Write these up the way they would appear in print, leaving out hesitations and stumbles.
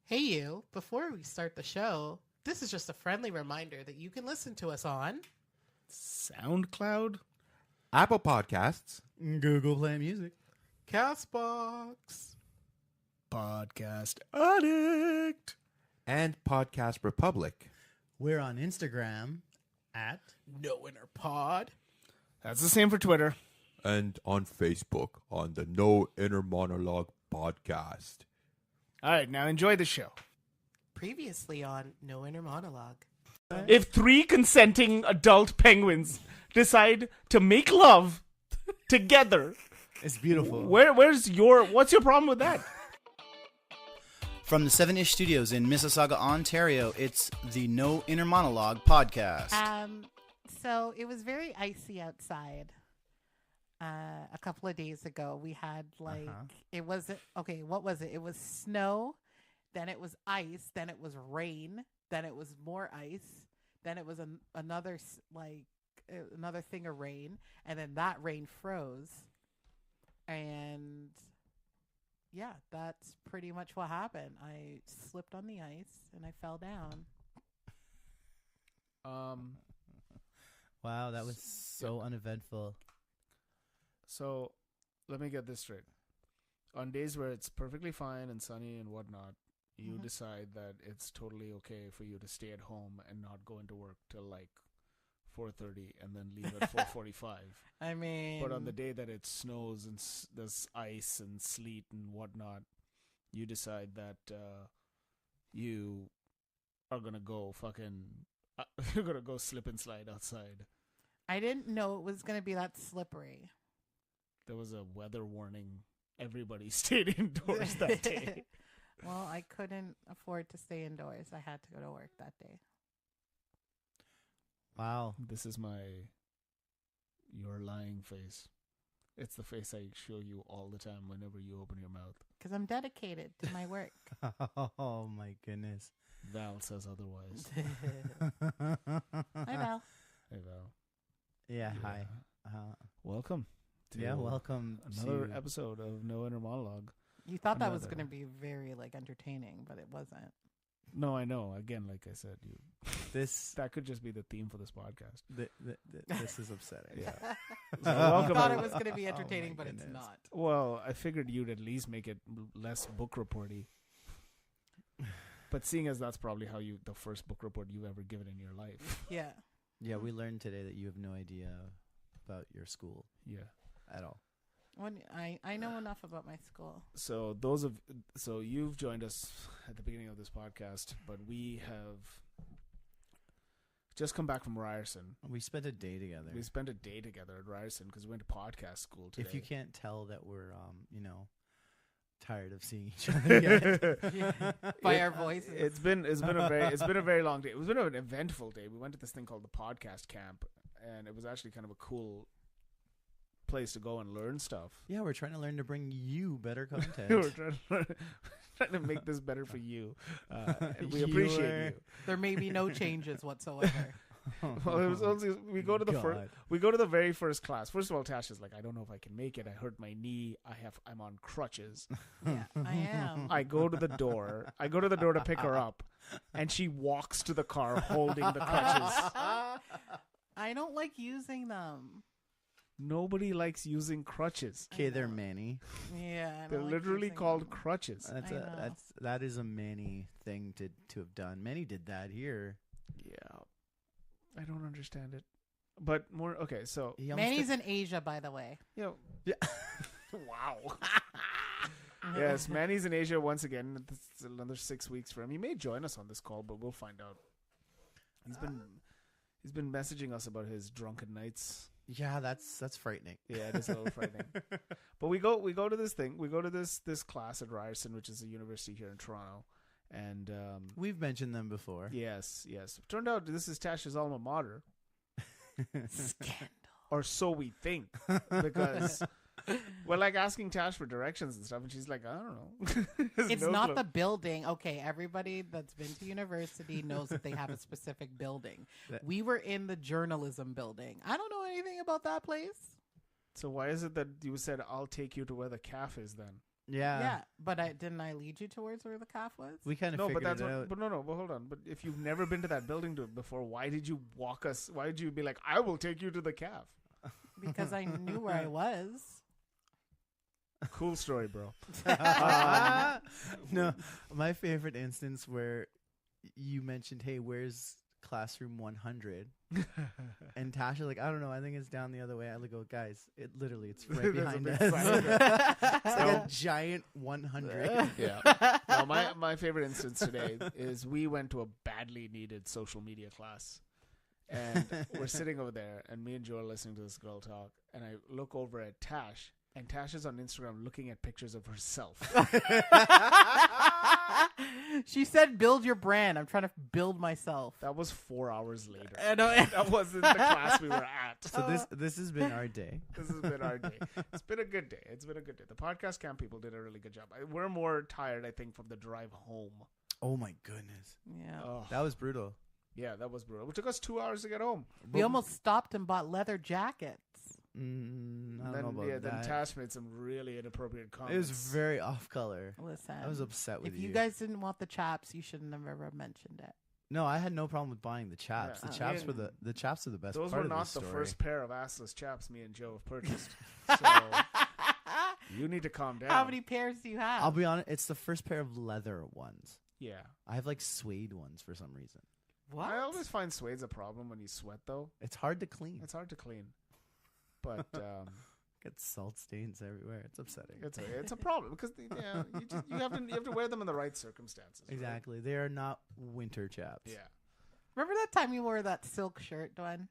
Hey you, before we start the show, this is just a friendly reminder that you can listen to us on SoundCloud, Apple Podcasts, Google Play Music, Castbox, Podcast Addict, and Podcast Republic. we're on Instagram at No Inner Pod. That's the same for Twitter. And on Facebook on the No Inner Monologue Podcast. All right, now enjoy the show. Previously on No Inner Monologue. If 3 consenting adult penguins decide to make love together, It's beautiful. what's your problem with that? From the 7-ish studios in Mississauga, Ontario, it's the No Inner Monologue podcast. So it was very icy outside. A couple of days ago, we had it wasn't okay. What was it? It was snow, then it was ice, then it was rain, then it was more ice, then it was another thing of rain, and then that rain froze, and yeah, that's pretty much what happened. I slipped on the ice and I fell down. Wow, that was so uneventful. So, let me get this straight. On days where it's perfectly fine and sunny and whatnot, you decide that it's totally okay for you to stay at home and not go into work till like 4:30 and then leave at 4:45. I mean, But on the day that it snows and there's ice and sleet and whatnot, you decide that you are gonna go you're gonna go slip and slide outside. I didn't know it was going to be that slippery. There was a weather warning. Everybody stayed indoors that day. Well, I couldn't afford to stay indoors. I had to go to work that day. Wow. This is your lying face. It's the face I show you all the time whenever you open your mouth. Because I'm dedicated to my work. Oh, my goodness. Val says otherwise. Hi, Val. Hey, Val. Yeah, hi. Welcome. Welcome Another to episode of No Inner Monologue. You thought that was going to be very entertaining, but it wasn't. No, I know. Again, like I said, this. that could just be the theme for this podcast. This is upsetting. Yeah. I welcome. thought it was going to be entertaining, but goodness. it's not. Well, I figured you'd at least make it less book reporty. But seeing as that's probably the first book report you've ever given in your life. Yeah. Yeah, we learned today that you have no idea about your school Yeah. at all. I know enough about my school. So you've joined us at the beginning of this podcast, but we have just come back from Ryerson. We spent a day together. We spent a day together at Ryerson because we went to podcast school today. If you can't tell that we're, tired of seeing each other yet. By our voices. It's been a very long day. It was been an eventful day. We went to this thing called the podcast camp, and it was actually kind of a cool place to go and learn stuff. Yeah, we're trying to learn to bring you better content. We're trying to make this better for you. And we appreciate you. There may be no changes whatsoever. Well, it was only, we go to the very first class. First of all, Tash is like, I don't know if I can make it. I hurt my knee. I'm on crutches. Yeah, I am. I go to the door to pick her up, and she walks to the car holding the crutches. I don't like using them. Nobody likes using crutches. Okay, they're Manny. Yeah, I don't They're like literally using called them. crutches. That is a Manny thing to have done. Manny did that here. Yeah. I don't understand it. But more okay, so Manny's in Asia, by the way. yeah. Wow. Yes, Manny's in Asia once again. It's another 6 weeks for him. He may join us on this call, but we'll find out. He's been messaging us about his drunken nights. Yeah, that's frightening. Yeah, it is a little frightening. But we go to this thing. We go to this class at Ryerson, which is a university here in Toronto. And we've mentioned them before. Yes. Turned out this is Tash's alma mater. Scandal. Or so we think. Because we're like asking Tash for directions and stuff, and she's like, I don't know. It's not the building. Okay, everybody that's been to university knows that they have a specific building. We were in the journalism building. I don't know anything about that place. So why is it that you said, I'll take you to where the calf is then? Yeah, but didn't I lead you towards where the calf was? We kind of No, figured but that's it what, out. but no, but hold on. But if you've never been to that building before, why did you walk us? Why did you be like, I will take you to the calf? Because I knew where I was. Cool story, bro. No, my favorite instance where you mentioned, "Hey, where's classroom 100?" And Tasha like, "I don't know. I think it's down the other way." I go, "Guys, it's right There's a behind big us. sign there. It's like a giant 100." Yeah. No, my favorite instance today is we went to a badly needed social media class. And we're sitting over there, and me and Joe are listening to this girl talk. And I look over at Tash, and Tash is on Instagram looking at pictures of herself. She said, "Build your brand." I'm trying to build myself. That was 4 hours later. I know. That wasn't the class we were at. So this has been our day. This has been our day. It's been a good day. The podcast camp people did a really good job. We're more tired, I think, from the drive home. Oh my goodness, Yeah. Oh, that was brutal. yeah, that was brutal. It took us 2 hours to get home. We almost stopped and bought leather jackets. I don't know Then, about then that. Tash made some really inappropriate comments. It was very off color. Listen, I was upset with if you you. guys didn't want the chaps, you shouldn't have ever mentioned it. No, I had no problem with buying the chaps. Yeah. The chaps Yeah. were the chaps are the best Those part were of not this the story. first pair of assless chaps me and Joe have purchased. So you need to calm down. How many pairs do you have? I'll be honest, it's the first pair of leather ones. Yeah. I have like suede ones for some reason. What? I always find suede's a problem when you sweat, though. It's hard to clean. It's hard to clean. But Get salt stains everywhere. It's upsetting. it's a problem because you have to wear them in the right circumstances. right? Exactly. They are not winter chaps. Yeah. Remember that time you wore that silk shirt, Dwayne?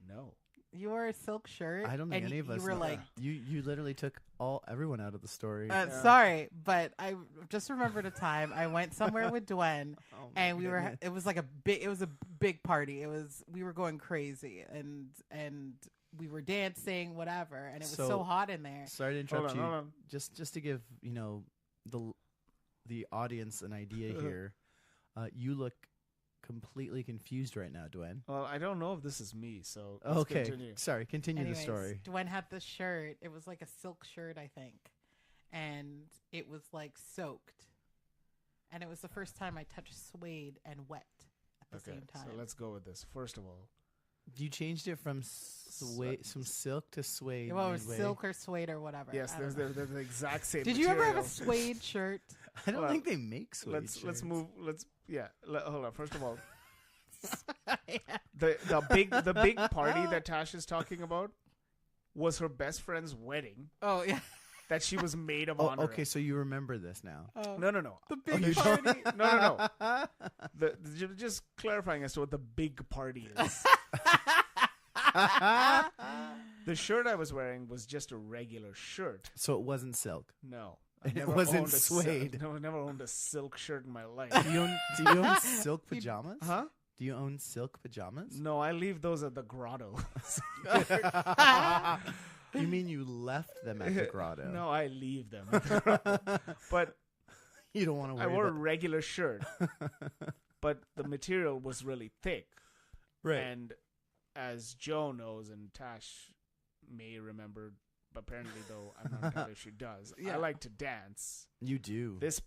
No. You wore a silk shirt. I don't think and any of us You were know. like, You literally took everyone out of the story. Yeah. sorry, but I just remembered a time I went somewhere with Dwayne, Oh my and goodness. it was like a big party. We were going crazy, and we were dancing, whatever, and it was So- so hot in there. Sorry to interrupt Hold you. on. Just to give the audience an idea here, you look completely confused right now, Dwayne. Well, I don't know if this is me, so let's Okay, continue. sorry. Continue Anyways, the story. Dwayne had this shirt. It was like a silk shirt, I think, and it was like soaked. And it was the first time I touched suede and wet at the Okay, same time. so let's go with this. First of all, You changed it from silk to suede. Well, it was midway. silk or suede or whatever. yes, I don't they're know. the exact same. Did you ever have a material. suede shirt? I don't Well, think they make suede. Let's shirts. move. Hold on. First of all, Yeah. the big party that Tash is talking about was her best friend's wedding Oh yeah. that she was maid of Oh, honor. okay. So you remember this now? Oh. No. The Oh, big you party. No. Just clarifying as to what the big party is. The shirt I was wearing was just a regular shirt. So it wasn't silk. No. It never wasn't owned a suede. No, I never owned a silk shirt in my life. Do you own silk pajamas? Huh? Do you own silk pajamas? No, I leave those at the grotto. You mean you left them at the grotto? No, I leave them at the grotto. But You don't want to I worry wore a about regular shirt, but the material was really thick. Right. And as Joe knows, and Tash may remember, but apparently though I'm not entirely sure she does, Yeah. I like to dance. You do. This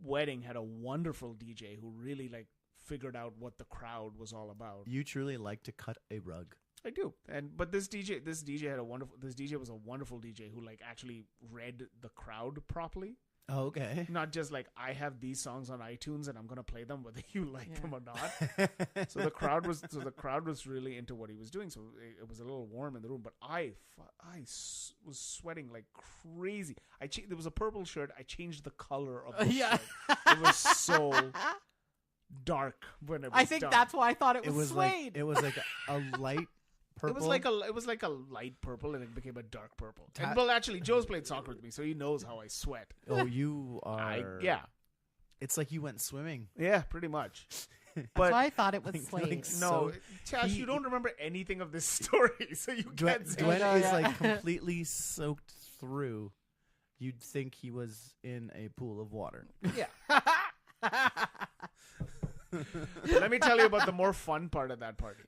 wedding had a wonderful DJ who really figured out what the crowd was all about. You truly like to cut a rug. I do. But this DJ was a wonderful DJ who actually read the crowd properly. Oh, okay. Not just I have these songs on iTunes and I'm gonna play them whether you like Yeah. them or not. So the crowd was really into what he was doing. So it was a little warm in the room, but I was sweating like crazy. There was a purple shirt. I changed the color of the Yeah. shirt. It was so dark when it was I think done. that's why I thought it It was was suede. like a light purple. It was like a light purple and it became a dark purple. Well, actually, Joe's played soccer with me, so he knows how I sweat. Oh, you are. Yeah, It's like you went swimming. pretty much. That's But why I thought it was like suede. no, So Tash, you don't remember anything of this story, so you can't say. Dwayne No, is yeah. like completely soaked through. You'd think he was in a pool of water. Yeah. Let me tell you about the more fun part of that party.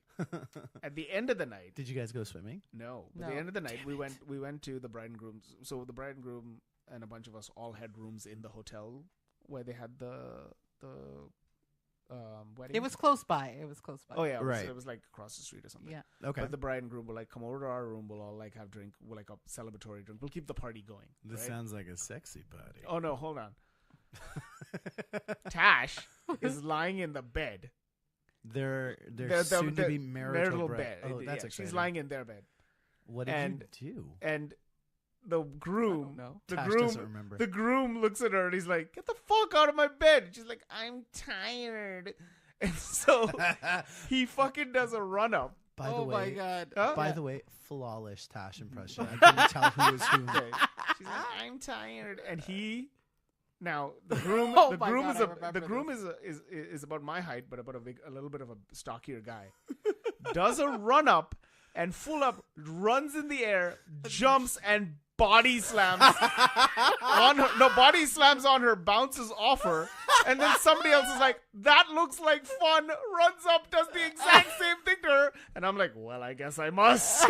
At the end of the night, Did you guys go swimming? no. At No. the end of the night, we went to the bride and groom. So the bride and groom and a bunch of us all had rooms in the hotel where they had the wedding. It was close by. Oh yeah, Right. it was like across the street or something. Yeah. Okay. But the bride and groom were like, come over to our room. We'll all like have drink. We'll like a celebratory drink. We'll keep the party going. This right? sounds like a sexy party. Oh no, hold on. Tash is lying in the bed. They're The soon to be marital bed. Oh, that's exciting. She's lying in their bed. What did you do? And the groom, know. the Tash groom, doesn't remember. the groom looks at her and he's like, "Get the fuck out of my bed!" And she's like, "I'm tired." And so he fucking does a run up. By the Oh my way, god. Huh? by the way, flawless Tash impression. I couldn't tell who was who. Okay. She's like, "I'm tired," and he. Now the groom, Oh the my groom God, is I the remember groom this. is about my height, but about a little bit of a stockier guy. Does a run up and full up, runs in the air, jumps and body slams on her. No, body slams on her, bounces off her, and then somebody else is like, "That looks like fun." Runs up, does the exact same thing to her, and I'm like, "Well, I guess I must."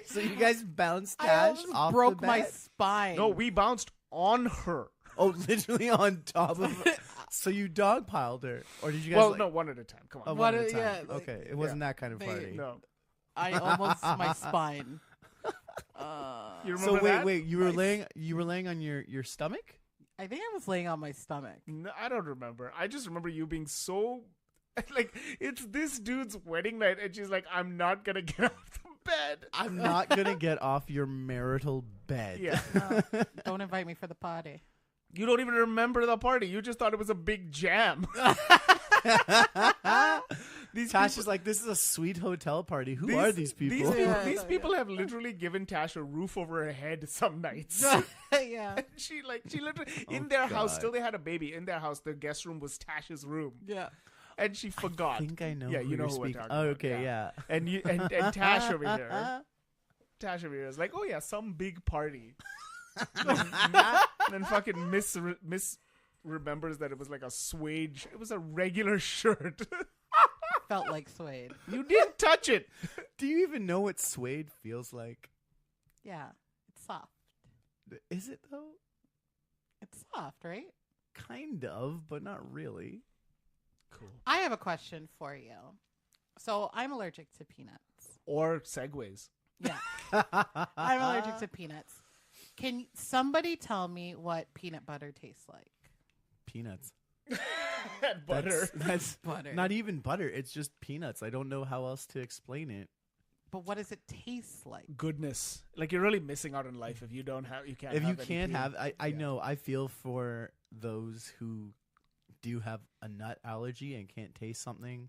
So you guys bounced I Tash almost off broke the my bed? spine. No, we bounced on her. Oh, literally on top of her. So you dogpiled her, or did you guys? Well, like, no, one at a time. Come on. oh, What one at a- a time. yeah, like- Okay, it wasn't that kind of They- party. No. I almost my spine. You remember So that? wait, you were laying on your stomach? I think I was laying on my stomach. No, I don't remember. I just remember you being so like it's this dude's wedding night, and she's like, "I'm not gonna get off the bed." I'm not gonna get off your marital bed. Yeah, No, don't invite me for the party. you don't even remember the party. You just thought it was a big jam. These Tash people- is like, this is a sweet hotel party. Who these- are these people? These people, Yeah, these yeah. people have literally given Tash a roof over her head some nights. Yeah. she literally Oh, in their house God. till they had a baby in their house. The guest room was Tash's room, Yeah. and she forgot. I think I know. Yeah, who you know you're who we're speaking. talking Oh, about, okay, yeah. yeah. And Tash over here. Tash over here is like, "Oh yeah, some big party." then fucking remembers that it was like a suede. It was a regular shirt. Felt like suede. You didn't touch it. Do you even know what suede feels like? Yeah. It's soft. Is it though? It's soft, right? Kind of, but not really. Cool. I have a question for you. So I'm allergic to peanuts. Or segways. Yeah. I'm allergic to peanuts. Can somebody tell me what peanut butter tastes like? Peanuts. Butter. That's Butter. not even butter. It's just peanuts. I don't know how else to explain it. But what does it taste like? Goodness. Like you're really missing out in life if you don't have. You can't. If you have any can't peanut. have, I Yeah. know. I feel for those who do have a nut allergy and can't taste something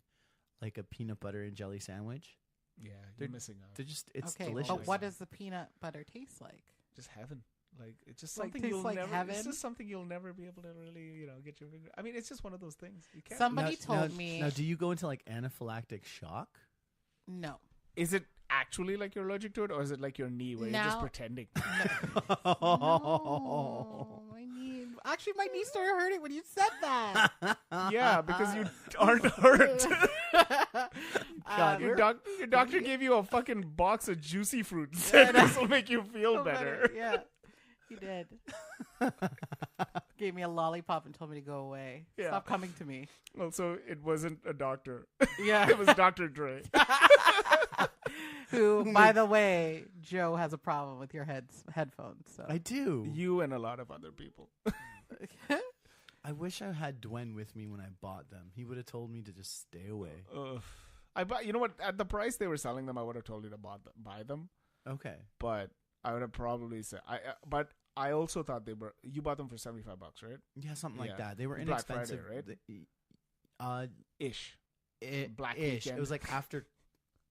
like a peanut butter and jelly sandwich. Yeah, They're- you're missing out. They're just, it's Okay, delicious. but what does the peanut butter taste like? Just heaven. Like it's just Like, something tastes you'll like never. heaven? It's just something you'll never be able to really, get your finger. I mean, it's just one of those things. You can't. Somebody now, told me Now, do you go into like anaphylactic shock? no. Is it actually like you're allergic to it, or is it like your knee where you're just Now- pretending? No, my knee. Actually, my knee started hurting when you said that. Yeah, because you aren't hurt. Um, Your doctor gave you a fucking box of juicy fruit and said this will make you feel better. Yeah, he did. Gave me a lollipop and told me to go away. Yeah. Stop coming to me. Well, so it wasn't a doctor. Yeah. It was Dr. Dre. Who, by the way, Joe has a problem with your headphones. So I do. You and a lot of other people. I wish I had Dwayne with me when I bought them. He would have told me to just stay away. Ugh. You know what? At the price they were selling them, I would have told you to buy them. Okay. But I would have probably said but I also thought you bought them for $75, right? Yeah, something like Yeah. that. They were Black Friday, inexpensive. right? Ish. Black ish. weekend. It was like after.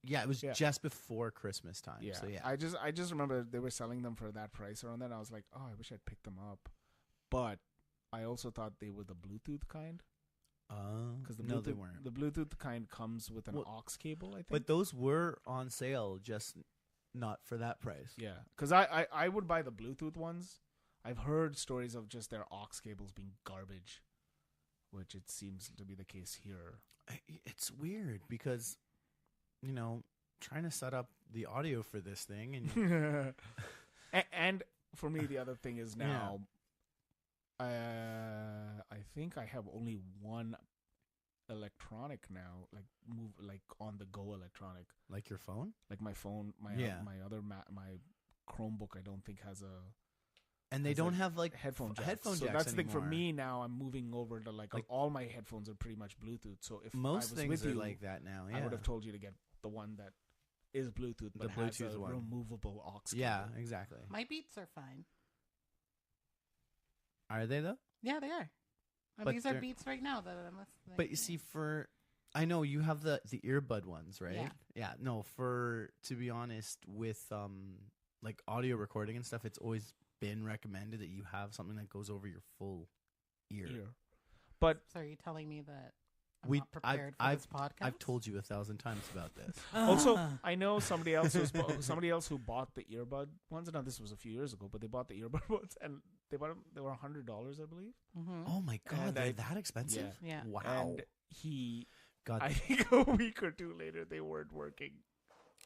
Yeah, it was Yeah. just before Christmas time. Yeah. So yeah. I just remember they were selling them for that price around then. I was like, oh, I wish I'd picked them up. But I also thought they were the Bluetooth kind. Because no, they weren't. The Bluetooth kind comes with an Well, aux cable, I think. But those were on sale, just not for that price. Yeah, because I would buy the Bluetooth ones. I've heard stories of just their aux cables being garbage, which it seems to be the case here. It's weird because, trying to set up the audio for this thing and and for me, the other thing is now, I think I have only one electronic now, like on the go electronic, Like your phone? like my phone, my other my Chromebook. I don't think has a And they has, don't like, have like headphone jacks. headphone so jacks that's the thing for anymore. me now. I'm moving over to like all my headphones are pretty much Bluetooth. So if I Most was things with are you, like that now. Yeah. I would have told you to get the one that is Bluetooth, but The has Bluetooth a one. removable aux Yeah, cable. exactly. My Beats are fine. Are they though? Yeah, they are. And But these are they're- Beats right now that I'm listening. But you see, I know you have the earbud ones, right? Yeah. Yeah. No, to be honest, with like audio recording and stuff, it's always been recommended that you have something that goes over your full ear. But So are you telling me that I'm We- not prepared for I've- this podcast? I've told you 1,000 times about this. also, I know somebody else who bought the earbud ones. Now this was a few years ago, but they bought the earbud ones and they bought them. They were $100, I believe. Mm-hmm. Oh my god, And they're that expensive? Yeah. Wow. And he, God. I think a week or two later, they weren't working.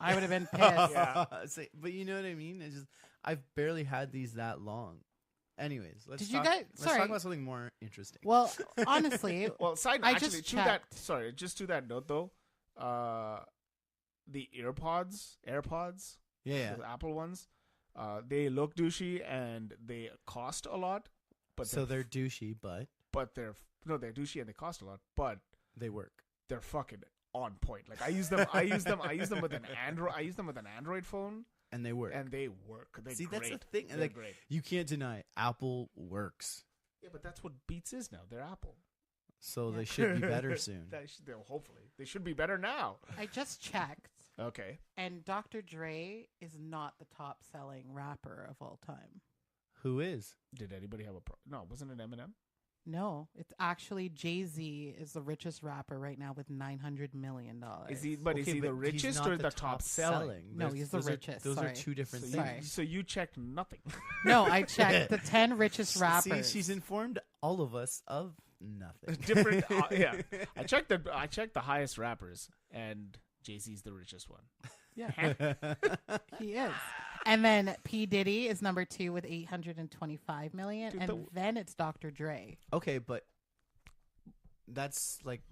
I would have been pissed. Yeah. But you know what I mean? It's just I've barely had these that long. Anyways, let's Did you talk, guys- let's sorry. talk about something more interesting. Well, honestly, Well, I actually, just to that. checked. Sorry, just to that note though, the AirPods, Yeah. the Apple ones, they look douchey and they cost a lot. But So they're douchey, but they're douchey and they cost a lot, but they work. they're fucking on point. Like I use them with an Android phone, And they work. and they work. They're See, great. that's the thing. They're Like, great. you can't deny Apple works. Yeah, but that's what Beats is now. They're Apple. So Yeah. they should be better soon. Hopefully, they should be better now. I just checked, Okay. and Dr. Dre is not the top-selling rapper of all time. Who is? Did anybody have a no? Wasn't it Eminem? No, it's actually Jay-Z is the richest rapper right now with $900 million. Is he? But is Okay, he the but he's richest not or the top selling? No, There's- he's the those are- richest. Those Sorry. are two different So Sorry. you, so you checked nothing. No, I checked the 10 richest See, rappers. she's informed all of us of nothing. Different. Yeah, I checked the highest rappers, and Jay-Z's the richest one. Yeah, he is. And then P. Diddy is number 2 with $825 million, Dude, and then it's Dr. Dre. Okay, but that's like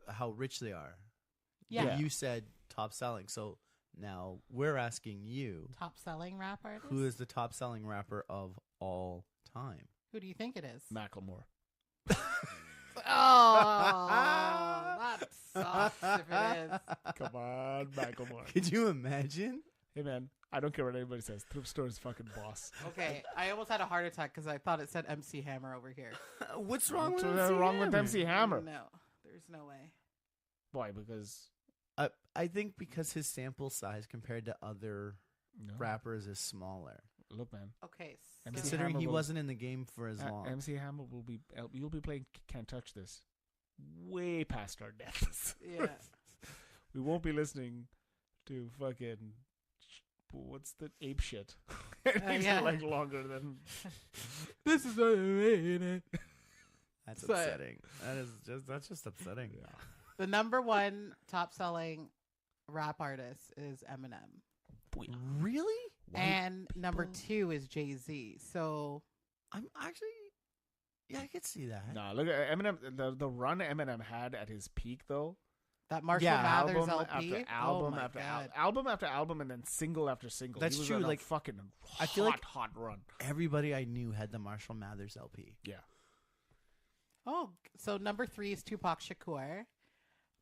how rich they are. Yeah, But you said top selling. So now we're asking you, top-selling rap artist. who is the top selling rapper of all time? Who do you think it is? Macklemore. Oh, that sucks if it is. Come on, Macklemore. Could you imagine? Hey man, I don't care what anybody says. Thrift store is fucking boss. Okay, I almost had a heart attack because I thought it said MC Hammer over here. What's wrong What's with wrong with MC Hammer? No, there's no way. Why? Because I think because his sample size compared to other no. rappers is smaller. Look, man. Okay, MC so Considering Hammer he will- wasn't in the game for as long. MC Hammer will be. You'll be playing Can't Touch This way past our deaths. yeah. We won't be listening to fucking what's the ape shit. Anything yeah. like longer than this is what I made. That's So- upsetting. That's just upsetting. The number 1 top-selling rap artist is Eminem, Really? and number people- 2 is Jay-Z. So I'm actually, yeah, I could see that. Nah, look at Eminem. The run Eminem had at his peak though. that Marshall Yeah, Mathers Album LP, after album oh my after God. album after album, and then single after single. That's He was true, on a like, fucking I feel like- hot run. Everybody I knew had the Marshall Mathers LP. Yeah. Oh, so number 3 is Tupac Shakur,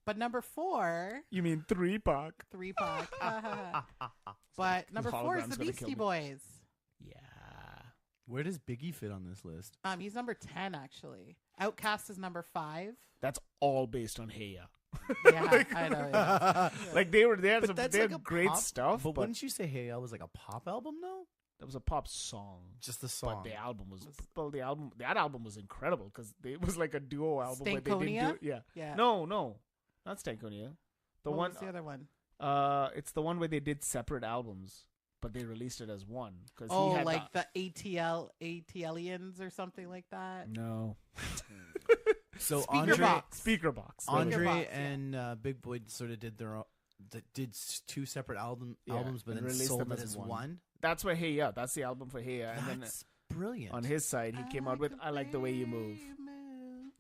but number 4, You mean 3-Pac? 3-Pac. But number 4 is Hologram's the gonna kill Beastie me. Boys. Yeah. Where does Biggie fit on this list? He's number 10 actually. Outkast is number 5. That's all based on Hey Ya. Yeah, I know. Yeah. Like they had But some that's they had like a great pop- stuff, But but wouldn't you say Hey I was like a pop album though? that was a pop song. Just the song. But the album was that album was incredible because it was like a duo album. But they didn't Stankonia? do, yeah. Yeah. No, not Stankonia. The What one. was the other one? It's the one where they did separate albums, but they released it as one. Cause Oh, he had like the ATLians or something like that. no So Speaker Andre, box. speaker box. Andre Box, yeah. and Big Boy sort of did their own, did 2 separate albums, Yeah, but and then released sold them it as as one. one. that's where Hey Ya. That's the album for Hey Ya. And then That's brilliant. on his side, he came out with I Like the Way You Move.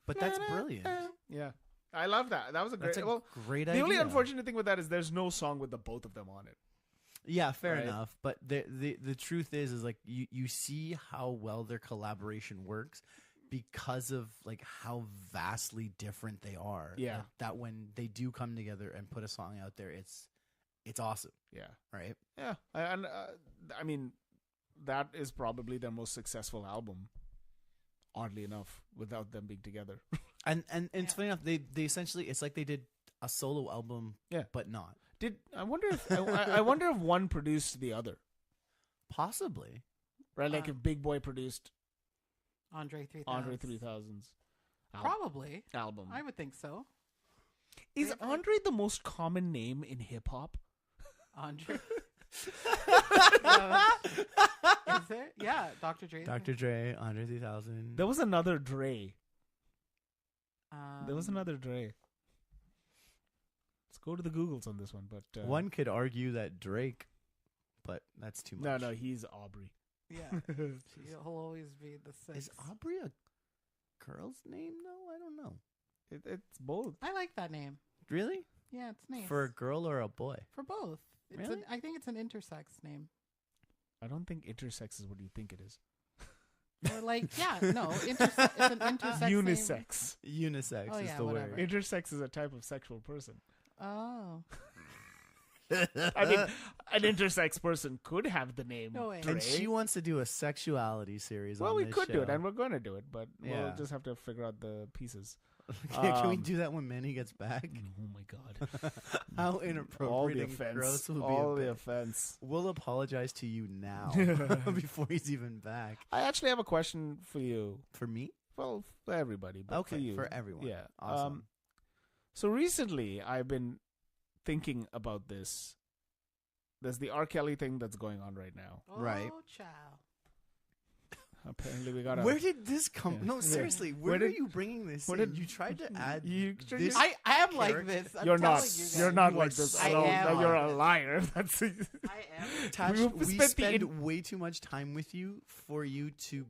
But that's brilliant. Yeah, I love that. That was a great. That's a great idea. The only unfortunate thing with that is there's no song with the both of them on it. Yeah, fair Right. enough. But the truth is like you see how well their collaboration works because of like how vastly different they are. Yeah. Like, that when they do come together and put a song out there, it's awesome, Yeah, right? yeah. I mean, that is probably their most successful album. Oddly enough, without them being together. And it's funny enough, they essentially it's like they did a solo album, Yeah. but not. I wonder if I wonder if one produced the other, Possibly. right? Like if Big Boy produced Andre 3000. Andre 3000's Probably. album. I would think so. Is They- Andre the most common name in hip hop? Andre. Is there? Yeah, Dr. Dre. Dr. Dre, Andre 3000. There was another Dre. There was Um, another Dre. Let's go to the Googles on this one, but One could argue that Drake, but that's too much. No, he's Aubrey. Yeah, he'll always be the sixth. Is Aubrey a girl's name? No, I don't know. It's both. I like that name. Really? Yeah, it's nice. For a girl or a boy? For both. It's Really? I think it's an intersex name. I don't think intersex is what you think it is. Or like, yeah, no, it's an intersex name. Unisex. Unisex Oh, is yeah, the whatever. word. Intersex is a type of sexual person. Oh. I mean, an intersex person could have the name No way. Dre. And she wants to do a sexuality series Well, on we this could do it, show. and we're going to do it, but Yeah. we'll just have to figure out the pieces. Can we do that when Manny gets back? Oh my god! How All inappropriate the and offense. gross will All be. the offense. We'll apologize to you now before he's even back. I actually have a question for you. For me? Well, for everybody, but Okay, for you, for everyone. Yeah. Awesome. So recently, I've been thinking about this. There's the R. Kelly thing that's going on right now. Right. Oh, child. Apparently, we got a. Where did this come? Yeah. No, Yeah. seriously. Where, Where are did- you bringing this? where in? did- You tried to add. You- this I am like character- this. I'm You're telling not. You guys. You're not You like are this. so I am You're like a this. liar. That's. I am. Tash, We we spent the spend way too much time with you for you to.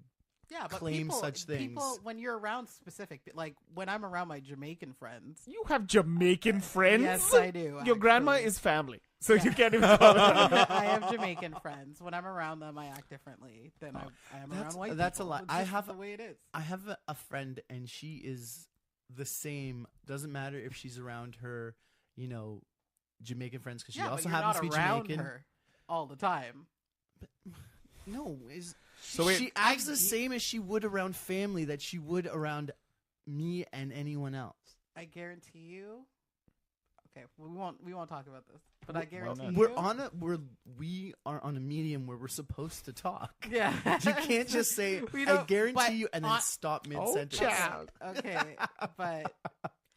Yeah, but Claim people, such things. People, when you're around specific, like when I'm around my Jamaican friends. You have Jamaican friends. Yes, I do. Your grandma actually. is family, so Yeah. you can't even call her. I have Jamaican friends. When I'm around them, I act differently than I am That's- around white that's a people. lie. It's I just have- the way it is. I have a friend, and she is the same. Doesn't matter if she's around her, Jamaican friends, because she Yeah, also but you're happens not to be around Jamaican. her all the time. No, is So wait, she acts the same as she would around family that she would around me and anyone else. I guarantee you. Okay, we won't talk about this, but I not? guarantee We are on a medium where we're supposed to talk. Yeah, You can't just say We I don't- but guarantee you and then on- stop mid Oh, sentence. child. Okay, but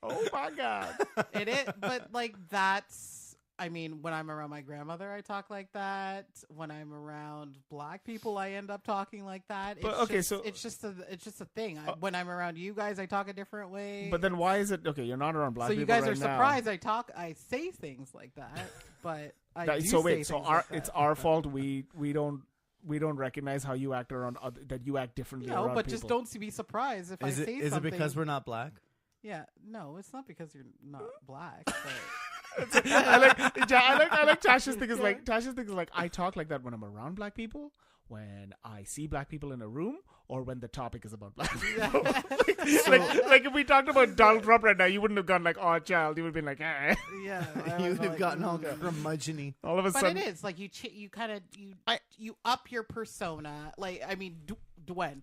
Oh my god. it is. But like that's. I mean, when I'm around my grandmother, I talk like that. When I'm around black people, I end up talking like that. But, It's okay, just, so- it's just a thing. When I'm around you guys, I talk a different way. But then why is it okay? You're not around black so people you guys right are now. surprised I say things like that, but I do So say wait, so things our like that. it's our fault. We don't recognize how you act around that you act differently. No, around but people. just don't be surprised if I say something. Is it because we're not black? Yeah, no, it's not because you're not black. I like Tash's thing is like I talk like that when I'm around black people, when I see black people in a room, or when the topic is about black people. like if we talked about Donald Trump right now, you wouldn't have gone like, "Oh, child," you would have been like, "Eh." Yeah, You would have gotten all curmudgeon-y. All of a But sudden, it is like you kind of you up your persona. Like I mean, Dwayne,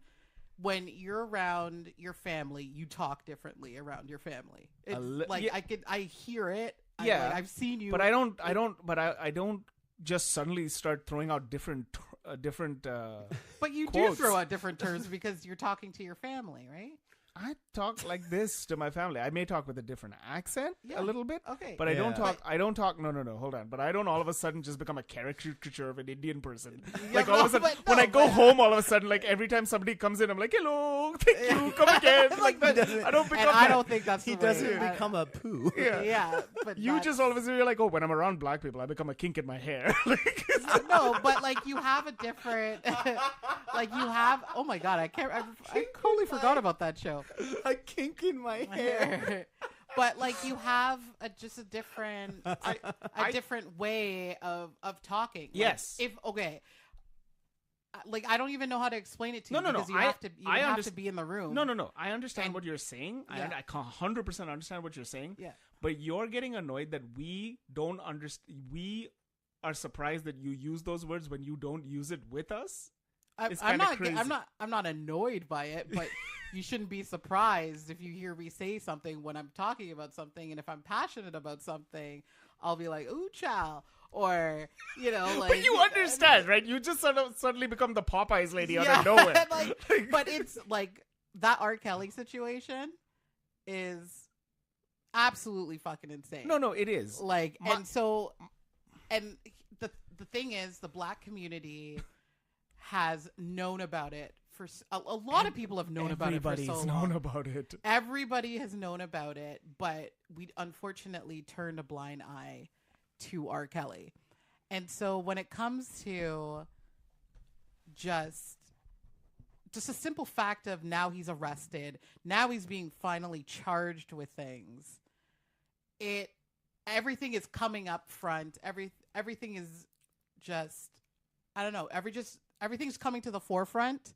when you're around your family, you talk differently around your family. It's like yeah. I hear it. Yeah. I've seen you. but I don't just suddenly start throwing out different. But you quotes. do throw out different terms because you're talking to your family, right? I talk like this to my family. I may talk with a different accent Yeah. a little bit, Okay. but I don't Yeah. talk. I don't talk. No, hold on. But I don't all of a sudden just become a caricature of an Indian person. Yeah, Like all of a sudden, when I go home, all of a sudden, like every time somebody comes in, I'm like, "Hello, thank you, come again." Like that. I don't become. And I that. don't think that's He the way. doesn't become a poo. Yeah. But You just all of a sudden you're like, oh, when I'm around black people, I become a kink in my hair. Like, no, but like you have a different, like you have. Oh my god, I can't. I totally forgot about that show. A kink in my hair. But like you have just a different, different way of talking. Like, Yes. If okay. Like I don't even know how to explain it to No, you no, no. because you I- have to. You I have underst- to be in the room. no. I understand And- what you're saying. Yeah. I 100% understand what you're saying. Yeah. But you're getting annoyed that we don't understand. We are surprised that you use those words when you don't use it with us. It's I'm kinda not. crazy. I'm not annoyed by it, but you shouldn't be surprised if you hear me say something when I'm talking about something, and if I'm passionate about something, I'll be like, "Ooh, chow," or like. But you understand, right? You just sort of suddenly become the Popeyes lady out Yeah, of nowhere. but it's like that R. Kelly situation is absolutely fucking insane. No, it is. Like, and the thing is, the black community has known about it for a lot of people have known about it for so Everybody's long. known about it. Everybody has known about it, but we unfortunately turned a blind eye to R. Kelly. And so when it comes to just a simple fact of now he's arrested, now he's being finally charged with things, everything is coming up front. Everything is just, I don't know, everything's coming to the forefront.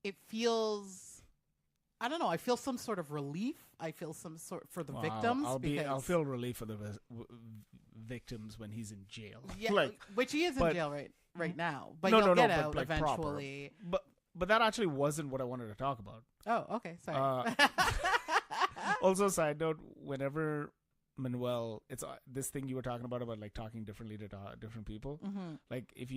It feels, I don't know, I feel some sort of relief. I feel some sort for the victims. I'll feel relief for the victims when he's in jail. Yeah, like, which he is in jail right now. But No, he'll no, get no, but, out like, proper. eventually. but that actually wasn't what I wanted to talk about. Oh, okay, sorry. Also, side note: whenever Manuel, it's this thing you were talking about like talking differently to different people. Mm-hmm. Like if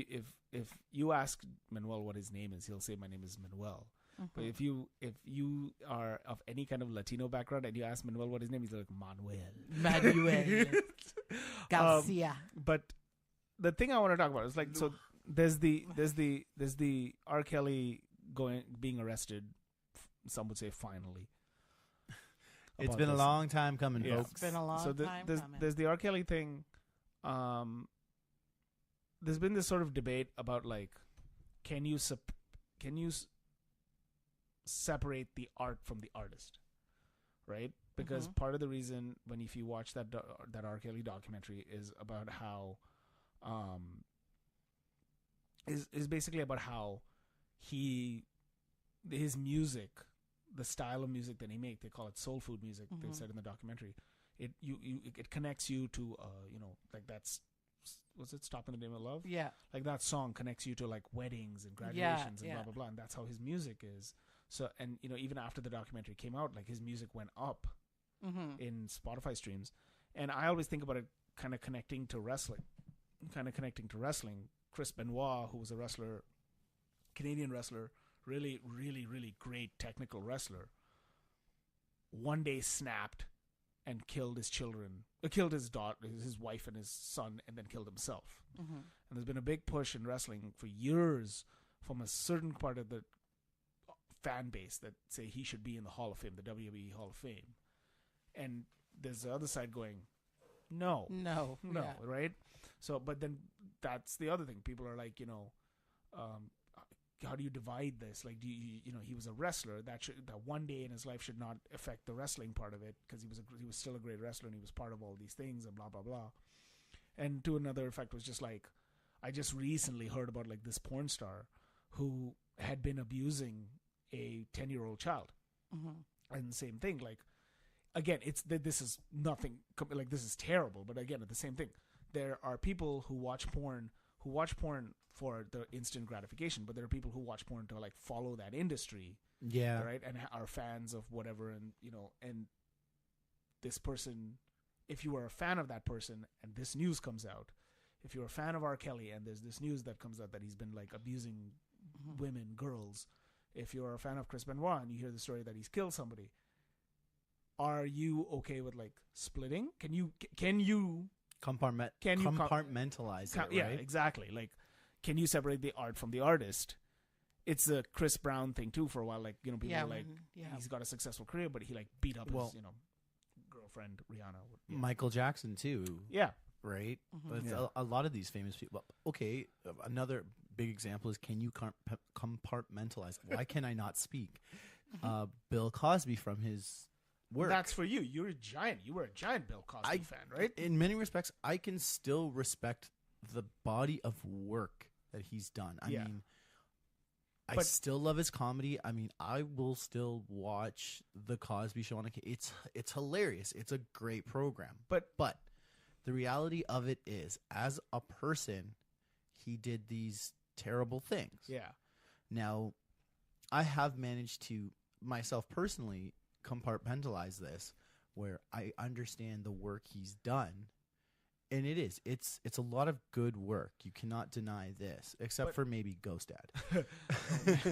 you ask Manuel what his name is, he'll say, "My name is Manuel." Mm-hmm. But if you are of any kind of Latino background and you ask Manuel what his name is, he's like Manuel Garcia. But the thing I want to talk about is like, so there's the R. Kelly being arrested. Some would say finally. It's about been a this. long time coming, Yeah. folks. It's been a long So time there's coming. the R. Kelly thing. There's been this sort of debate about like, can you separate the art from the artist, right? Because Mhm. part of the reason if you watch that R. Kelly documentary is about how, is basically about how his music, the style of music that he makes, they call it soul food music. They Mhm. said in the documentary, it connects you to like that's, was it Stop in the Name of Love? Yeah. Like that song connects you to like weddings and graduations and blah blah blah, and that's how his music is. So, and even after the documentary came out, like his music went up Mm-hmm. in Spotify streams, and I always think about it kind of connecting to wrestling. Chris Benoit, who was a wrestler, Canadian wrestler, really, really, really great technical wrestler, one day snapped and killed his children, killed his daughter, his wife and his son, and then killed himself. Mm-hmm. And there's been a big push in wrestling for years from a certain part of the fan base that say he should be in the Hall of Fame, the WWE Hall of Fame. And there's the other side going, no, Yeah. right? So, but then that's the other thing. People are like, how do you divide this? Like, do you he was a wrestler. That one day in his life should not affect the wrestling part of it, because he was still a great wrestler and he was part of all these things and blah blah blah. And to another effect was just like, I just recently heard about like this porn star who had been abusing a 10-year-old child, Mm-hmm. and the same thing. Like, again, this is nothing like, this is terrible, but again, the same thing. There are people who watch porn for the instant gratification, but there are people who watch porn to like follow that industry, Yeah. right, and are fans of whatever, and and this person, if you are a fan of that person and this news comes out, if you're a fan of R. Kelly and there's this news that comes out that he's been like abusing Mm-hmm. women, girls, if you're a fan of Chris Benoit and you hear the story that he's killed somebody, are you okay with like splitting? Can you compartmentalize it, right? Yeah, exactly. Like, can you separate the art from the artist? It's a Chris Brown thing too for a while. Like, you know, people are like, he's got a successful career, but he like beat up his, you know, girlfriend Rihanna. Yeah. Michael Jackson too. Yeah. Right. A lot of these famous people. Okay. Another big example is, can you compartmentalize? Why can I not speak? Bill Cosby from his work. That's for you. You were a giant Bill Cosby fan, right? In many respects, I can still respect the body of work that he's done. I mean, I still love his comedy. I mean, I will still watch the Cosby Show on occasion. It's hilarious. It's a great program. But the reality of it is, as a person, he did these terrible things. Yeah. Now, I have managed to, myself personally, compartmentalize this, where I understand the work he's done. And it's a lot of good work. You cannot deny this, except for maybe Ghost Dad.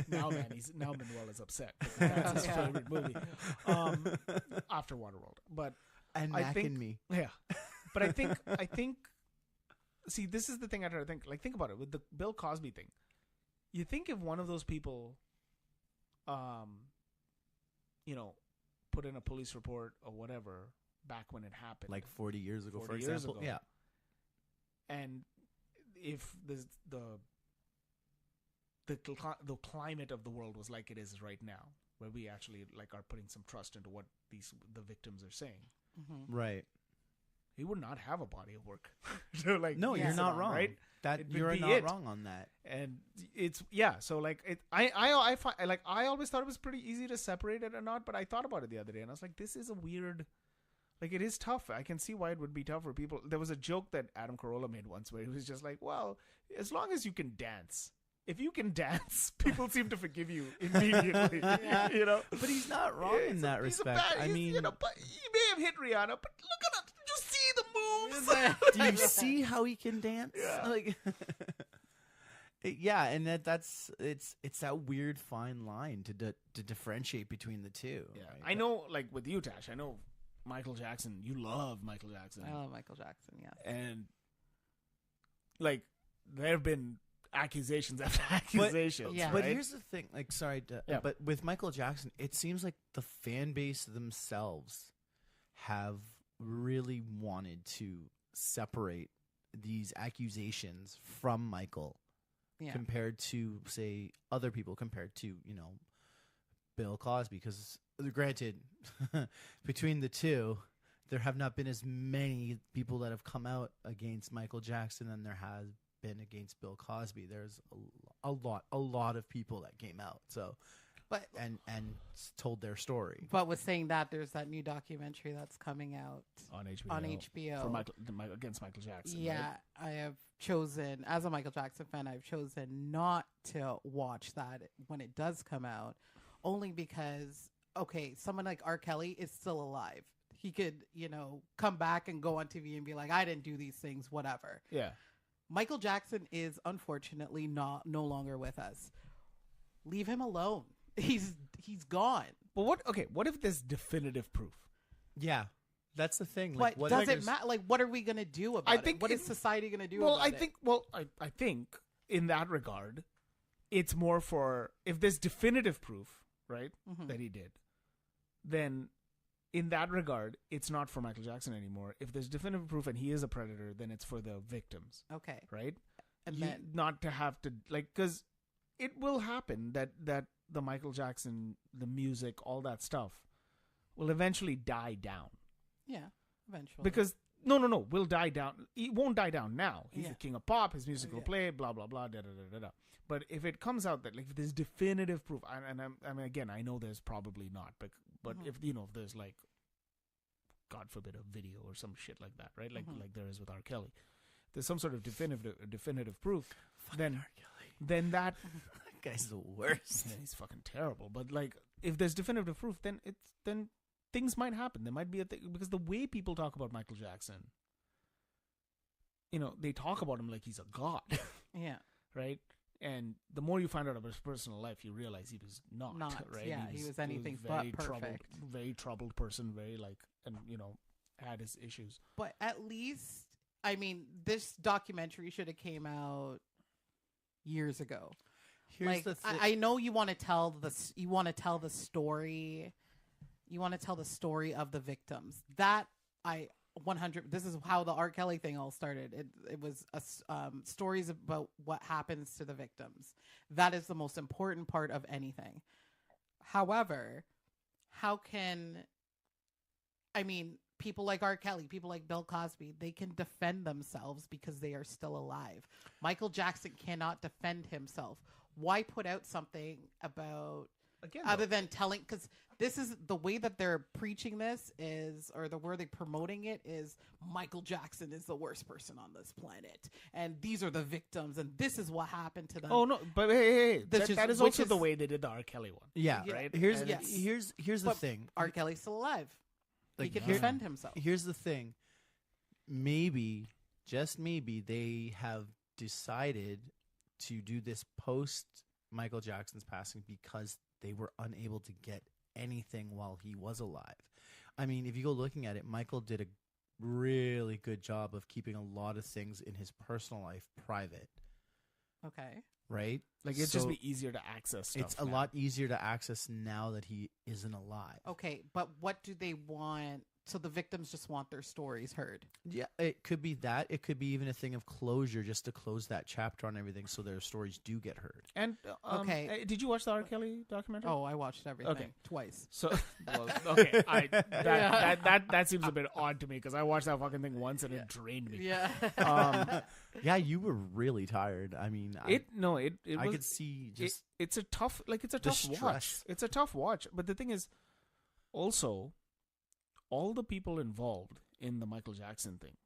Now Manuel is upset. That's his favorite movie after Waterworld. But and I Mac think, and Me. Yeah. But I think. See, this is the thing I try to think. Like, think about it with the Bill Cosby thing. You think if one of those people, you know, put in a police report or whatever back when it happened, like 40 years ago, 40 for years example. ago. Yeah. And if the climate of the world was like it is right now, where we actually like are putting some trust into what the victims are saying, right? He would not have a body of work. So, like, no, you're not wrong. Right? You're not wrong on that. And it's so like I find, like, I always thought it was pretty easy to separate it or not, but I thought about it the other day and I was like, this is a weird. Like, it is tough. I can see why it would be tough for people. There was a joke that Adam Carolla made once where he was just like, well, as long as you can dance. If you can dance, people seem to forgive you immediately. Yeah. You know? But he's not wrong in that respect. I mean, you know, but he may have hit Rihanna, but look at him. Did you see the moves? Do you see how he can dance? Yeah. Like, yeah, and that's it's that weird fine line to differentiate between the two. Yeah. Right? I know, like, with you, Tash, I know Michael Jackson, you love Michael Jackson. I love Michael Jackson, yes. And, like, there have been accusations after accusations. But right? here's the thing. Like, sorry, but with Michael Jackson, it seems like the fan base themselves have really wanted to separate these accusations from Michael compared to, say, other people, compared to, you know, Bill Cosby, because granted, between the two, there have not been as many people that have come out against Michael Jackson than there has been against Bill Cosby. There's a lot of people that came out, and told their story. But with saying that, there's that new documentary that's coming out on HBO for against Michael Jackson. Yeah, right? I have chosen, as a Michael Jackson fan, I've chosen not to watch that when it does come out, only because, okay, someone like R. Kelly is still alive. He could, you know, come back and go on TV and be like, I didn't do these things, whatever. Yeah. Michael Jackson is unfortunately no longer with us. Leave him alone. He's gone. But what if there's definitive proof? Yeah. That's the thing. Like, what does it matter? Like, what are we going to do about it? What is society going to do about it? I think in that regard, it's more for, if there's definitive proof, right, that he did, then in that regard, it's not for Michael Jackson anymore. If there's definitive proof and he is a predator, then it's for the victims. Okay. Right? And then, not to have to, like, because it will happen that the Michael Jackson, the music, all that stuff will eventually die down. Yeah, eventually. Because, will die down. He won't die down now. He's the king of pop. His music will play, blah, blah, blah, da-da-da-da-da. But if it comes out that, like, if there's definitive proof, and I mean, again, I know there's probably not, but if, you know, if there's, like, God forbid, a video or some shit like that, right? Like there is with R. Kelly. There's some sort of definitive proof. Then that that guy's the worst. Yeah, he's fucking terrible. But, like, if there's definitive proof, then things might happen. There might be a thing, because the way people talk about Michael Jackson, you know, they talk about him like he's a god. Yeah. Right? And the more you find out about his personal life, you realize he was not right. Yeah, he was anything but perfect. Very troubled person, very and had his issues. But at least, I mean, this documentary should have came out years ago. Here's the thing. I know you want to tell the story. You want to tell the story of the victims. That 100. This is how the R. Kelly thing all started. It was stories about what happens to the victims. That is the most important part of anything. However, people like R. Kelly, people like Bill Cosby, they can defend themselves because they are still alive. Michael Jackson cannot defend himself. Why put out something about other than telling? Because this is the way that they're preaching this is, or the way they're promoting it is, Michael Jackson is the worst person on this planet, and these are the victims, and this is what happened to them. Oh no, but hey, that is also the way they did the R. Kelly one. Yeah, right. Here's the thing. R. Kelly's still alive. He can defend himself. Here's the thing. Maybe, just maybe, they have decided to do this post Michael Jackson's passing because they were unable to get anything while he was alive. I mean, if you go looking at it, Michael did a really good job of keeping a lot of things in his personal life private. Okay. Right? Like, it'd just be easier to access stuff. It's a lot easier to access now that he isn't alive. Okay, but what do they want? So the victims just want their stories heard. Yeah, it could be that. It could be even a thing of closure, just to close that chapter on everything so their stories do get heard. And did you watch the R. Kelly documentary? Oh, I watched everything twice. So, that seems a bit odd to me because I watched that fucking thing once and it drained me. Yeah. Yeah, you were really tired. I mean, I could see just it's a tough watch. It's a tough watch. But the thing is, also, all the people involved in the Michael Jackson thing,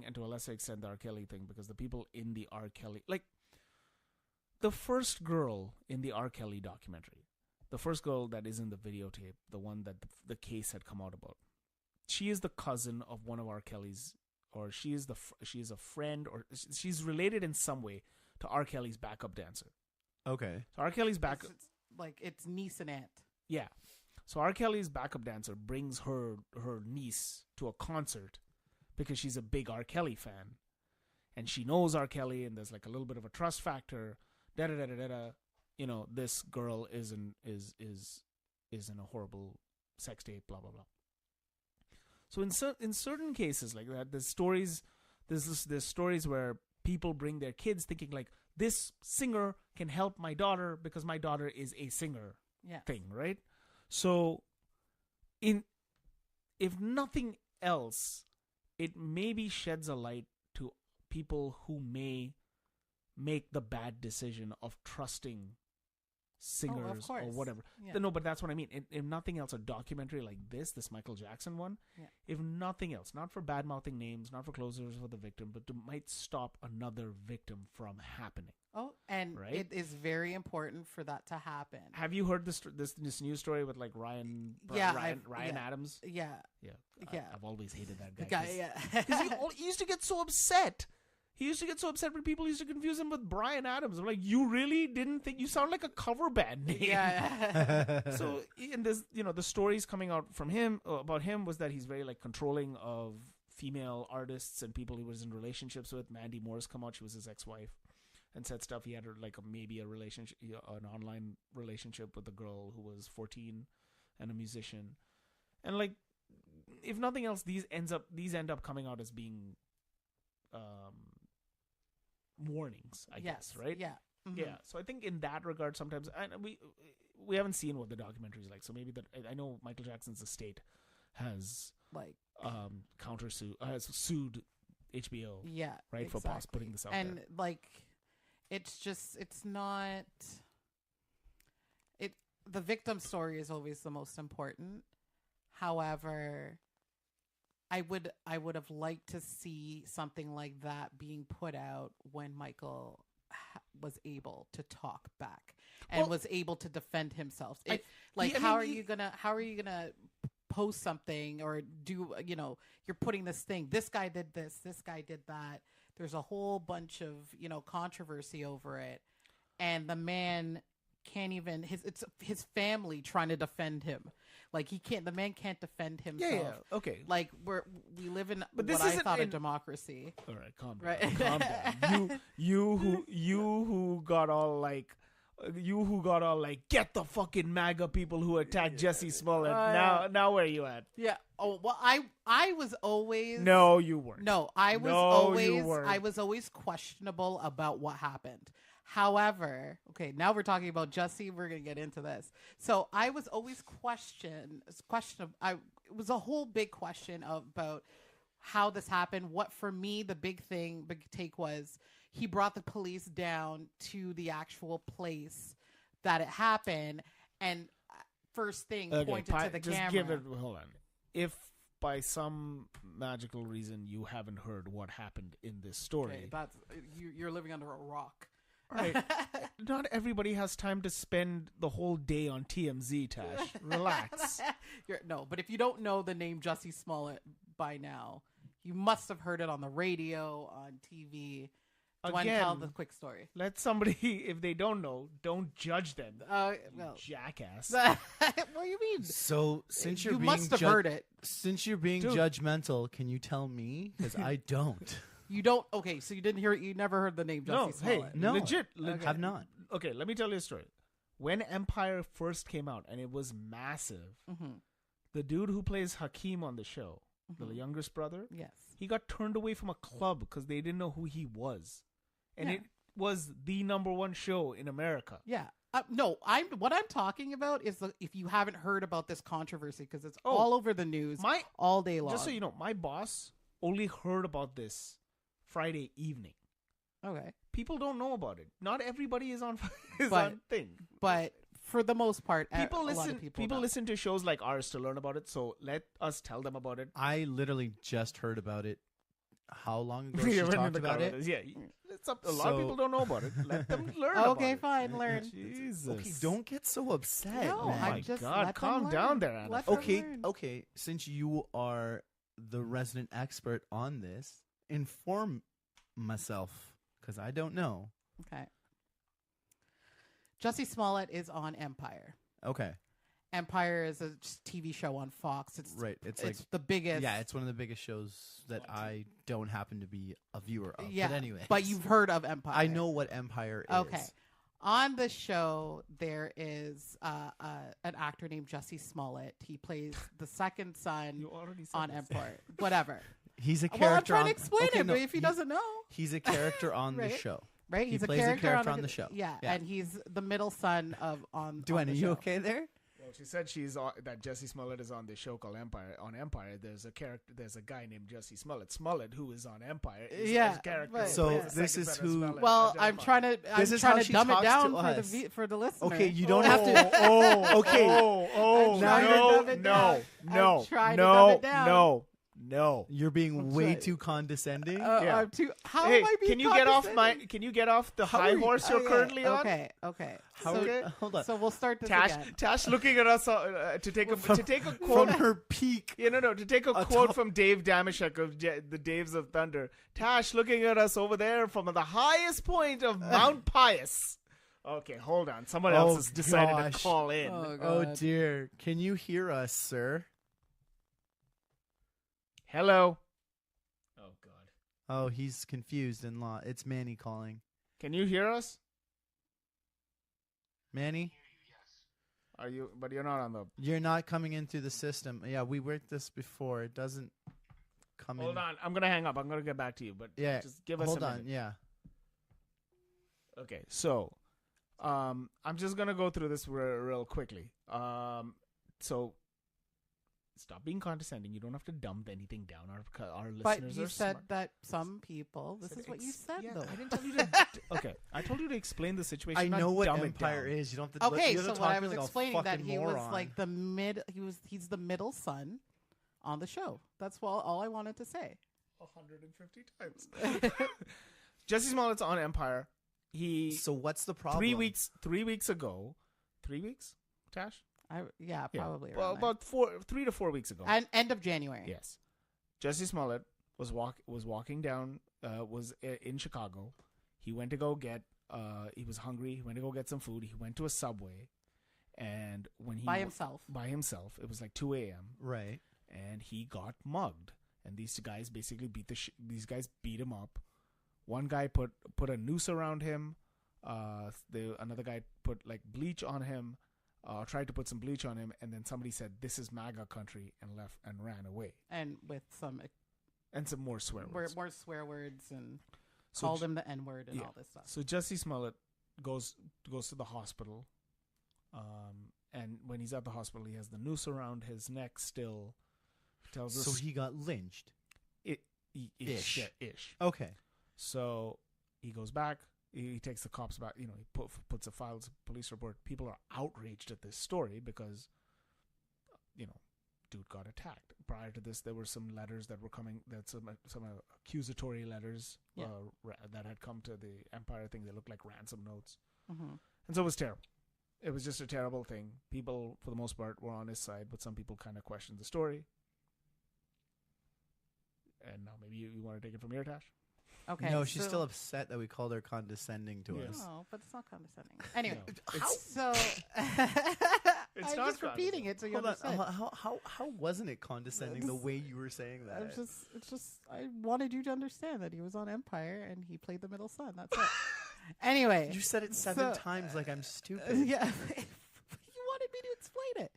and to a lesser extent the R. Kelly thing, because the people in the R. Kelly, like the first girl in the R. Kelly documentary, the first girl that is in the videotape, the one that the case had come out about, she is the cousin of one of R. Kelly's, or she is a friend, or she's related in some way to R. Kelly's backup dancer. Okay. So R. Kelly's backup, it's niece and aunt. Yeah. So R. Kelly's backup dancer brings her niece to a concert because she's a big R. Kelly fan, and she knows R. Kelly, and there's like a little bit of a trust factor. This girl is in a horrible sex tape. Blah blah blah. So in certain cases like that, there's stories where people bring their kids thinking like, this singer can help my daughter because my daughter is a singer. Yeah. Thing, right? So, if nothing else, it maybe sheds a light to people who may make the bad decision of trusting singers or whatever. Yeah. No, but that's what I mean. If nothing else, a documentary like this Michael Jackson one, if nothing else, not for bad-mouthing names, not for closures for the victim, but might stop another victim from happening. Oh, and it is very important for that to happen. Have you heard this news story with like Ryan Adams? Yeah. I've always hated that guy. The guy, Because he used to get so upset. He used to get so upset when people used to confuse him with Bryan Adams. I'm like, you really didn't think? You sound like a cover band name. Yeah. So, and there's, the stories coming out from him about him was that he's very like controlling of female artists and people he was in relationships with. Mandy Moore's come out; she was his ex-wife, and said stuff. He had maybe a relationship, an online relationship with a girl who was 14 and a musician, and like, if nothing else, these end up coming out as being warnings, I guess, right? Yeah. Mm-hmm. Yeah. So I think in that regard, sometimes, and we haven't seen what the documentary is like. So maybe I know Michael Jackson's estate has sued HBO. Yeah. Right. Exactly. For putting this out there. And it's not. The victim story is always the most important. However, I would have liked to see something like that being put out when Michael was able to talk back and was able to defend himself. How are you gonna post something or do, you're putting this thing, this guy did this guy did that. there's a whole bunch of, controversy over it. And the man can't even, it's his family trying to defend him. Like the man can't defend himself. Yeah, okay. Like we live in But what I thought a democracy. All right, calm down. Right. Calm down. You who got all like, get the fucking MAGA people who attacked Jussie Smollett. Now where are you at? Yeah. Oh well, I was always No, you weren't. No, I was always questionable about what happened. However, okay, now we're talking about Jussie. We're gonna get into this. So I was always questionable. It was a whole big question about how this happened. What for me the big take was he brought the police down to the actual place that it happened, and first thing pointed to the camera. Hold on. If by some magical reason you haven't heard what happened in this story, okay, you're living under a rock. Right. Not everybody has time to spend the whole day on TMZ, Tash. Relax. But if you don't know the name Jussie Smollett by now, you must have heard it on the radio, on TV. Do I tell the quick story? Let somebody, if they don't know, don't judge them. Jackass. What do you mean? So since you must have heard it. Since you're being judgmental, can you tell me? Because I don't. You don't? Okay, so you didn't hear it. You never heard the name Jussie Smollett. No, legit. Okay. Have not. Okay, let me tell you a story. When Empire first came out, and it was massive, the dude who plays Hakeem on the show, the youngest brother, yes, he got turned away from a club because they didn't know who he was. And it was the #1 show in America. Yeah. No, what I'm talking about is if you haven't heard about this controversy, because it's all over the news all day long. Just so you know, my boss only heard about this Friday evening. Okay. People don't know about it. Not everybody is on thing. But for the most part, people people listen to shows like ours to learn about it. So let us tell them about it. I literally just heard about it. How long ago she talked about it? Yeah, a lot of people don't know about it. Let them learn. Okay, fine, learn. Jesus. Okay, don't get so upset. No, Oh my God, calm down there, Anna. Okay. Since you are the resident expert on this, inform myself because I don't know. Okay. Jussie Smollett is on Empire. Okay. Empire is a TV show on Fox. It's like the biggest. Yeah, it's one of the biggest shows that I don't happen to be a viewer of. Yeah, but anyway, but you've heard of Empire. I know what Empire is. Okay. On the show, there is an actor named Jussie Smollett. He plays the second son on Empire. Whatever. He's a character. Well, I'm trying to explain it, but if he doesn't know. He's a character on the show. Right? He plays a character on the show. Yeah, and he's the middle son on Duane, are you okay there? Well, she said that Jussie Smollett is on this show called Empire. On Empire, there's a guy named Jussie Smollett who is on Empire. Character. So this is who. Well, I'm trying to dumb it down for the listener. Okay, you don't have to. No. You're being way too condescending. How am I being condescending? Can you get off the high horse you're currently on? Okay. Hold on. So we'll start this Tash, again. Tash looking at us to take a quote from her peak. To take a quote from Dave Damashek of the Daves of Thunder. Tash looking at us over there from the highest point of Mount Pius. Okay, hold on. Someone else has decided to call in. Oh dear. Can you hear us, sir? Hello. Oh God. Oh, he's confused and it's Manny calling. Can you hear us? Manny? Are you? But you're not on the. You're not coming in through the system. Yeah, we worked this before. It doesn't come in. Hold on. I'm gonna hang up. I'm gonna get back to you. But just give us. Hold a on. minute. Yeah. Okay. So, I'm just gonna go through this real quickly. So. Stop being condescending. You don't have to dump anything down. Our listeners but you are said smart. that some people. This is what you said, though. I didn't tell you to. Okay, I told you to explain the situation. I know what dumb Empire it down. is. You don't have to. Okay, you so have to what talk I was like explaining that he moron. was like he's the middle son on the show. That's all I wanted to say. 150 times. Jussie Smollett's on Empire. So what's the problem? 3 weeks ago. 3 weeks, Tash? Probably. Well, about 3 to 4 weeks ago. And end of January. Yes. Jussie Smollett was walking down was in Chicago. He went to go get. He was hungry. He went to go get some food. He went to a Subway, and when he By himself. it was like 2 a.m. Right. And he got mugged. And these guys basically these guys beat him up. One guy put a noose around him. Another guy put like bleach on him. Tried to put some bleach on him, and then somebody said, "This is MAGA country," and left and ran away. And with some more swear words. more swear words, and So called him the N-word and all this stuff. So Jussie Smollett goes to the hospital, and when he's at the hospital, he has the noose around his neck still. Tells us So he got lynched. Ish. Yeah, ish. Okay. So he goes back. He takes the cops back. He puts a police report. People are outraged at this story because, dude got attacked. Prior to this, there were some letters that were coming. That some accusatory letters that had come to the Empire thing. They looked like ransom notes, and so it was terrible. It was just a terrible thing. People, for the most part, were on his side, but some people kind of questioned the story. And now maybe you want to take it from here, Tash? Okay. No, she's still upset that we called her condescending to us. No, but it's not condescending. Anyway, No, so It's I'm not just repeating it so you Hold on. understand. How wasn't it condescending the way you were saying that? It's just I wanted you to understand that he was on Empire and he played the middle son. That's it. Anyway, You said it seven so- times like I'm stupid. yeah, you wanted me to explain it.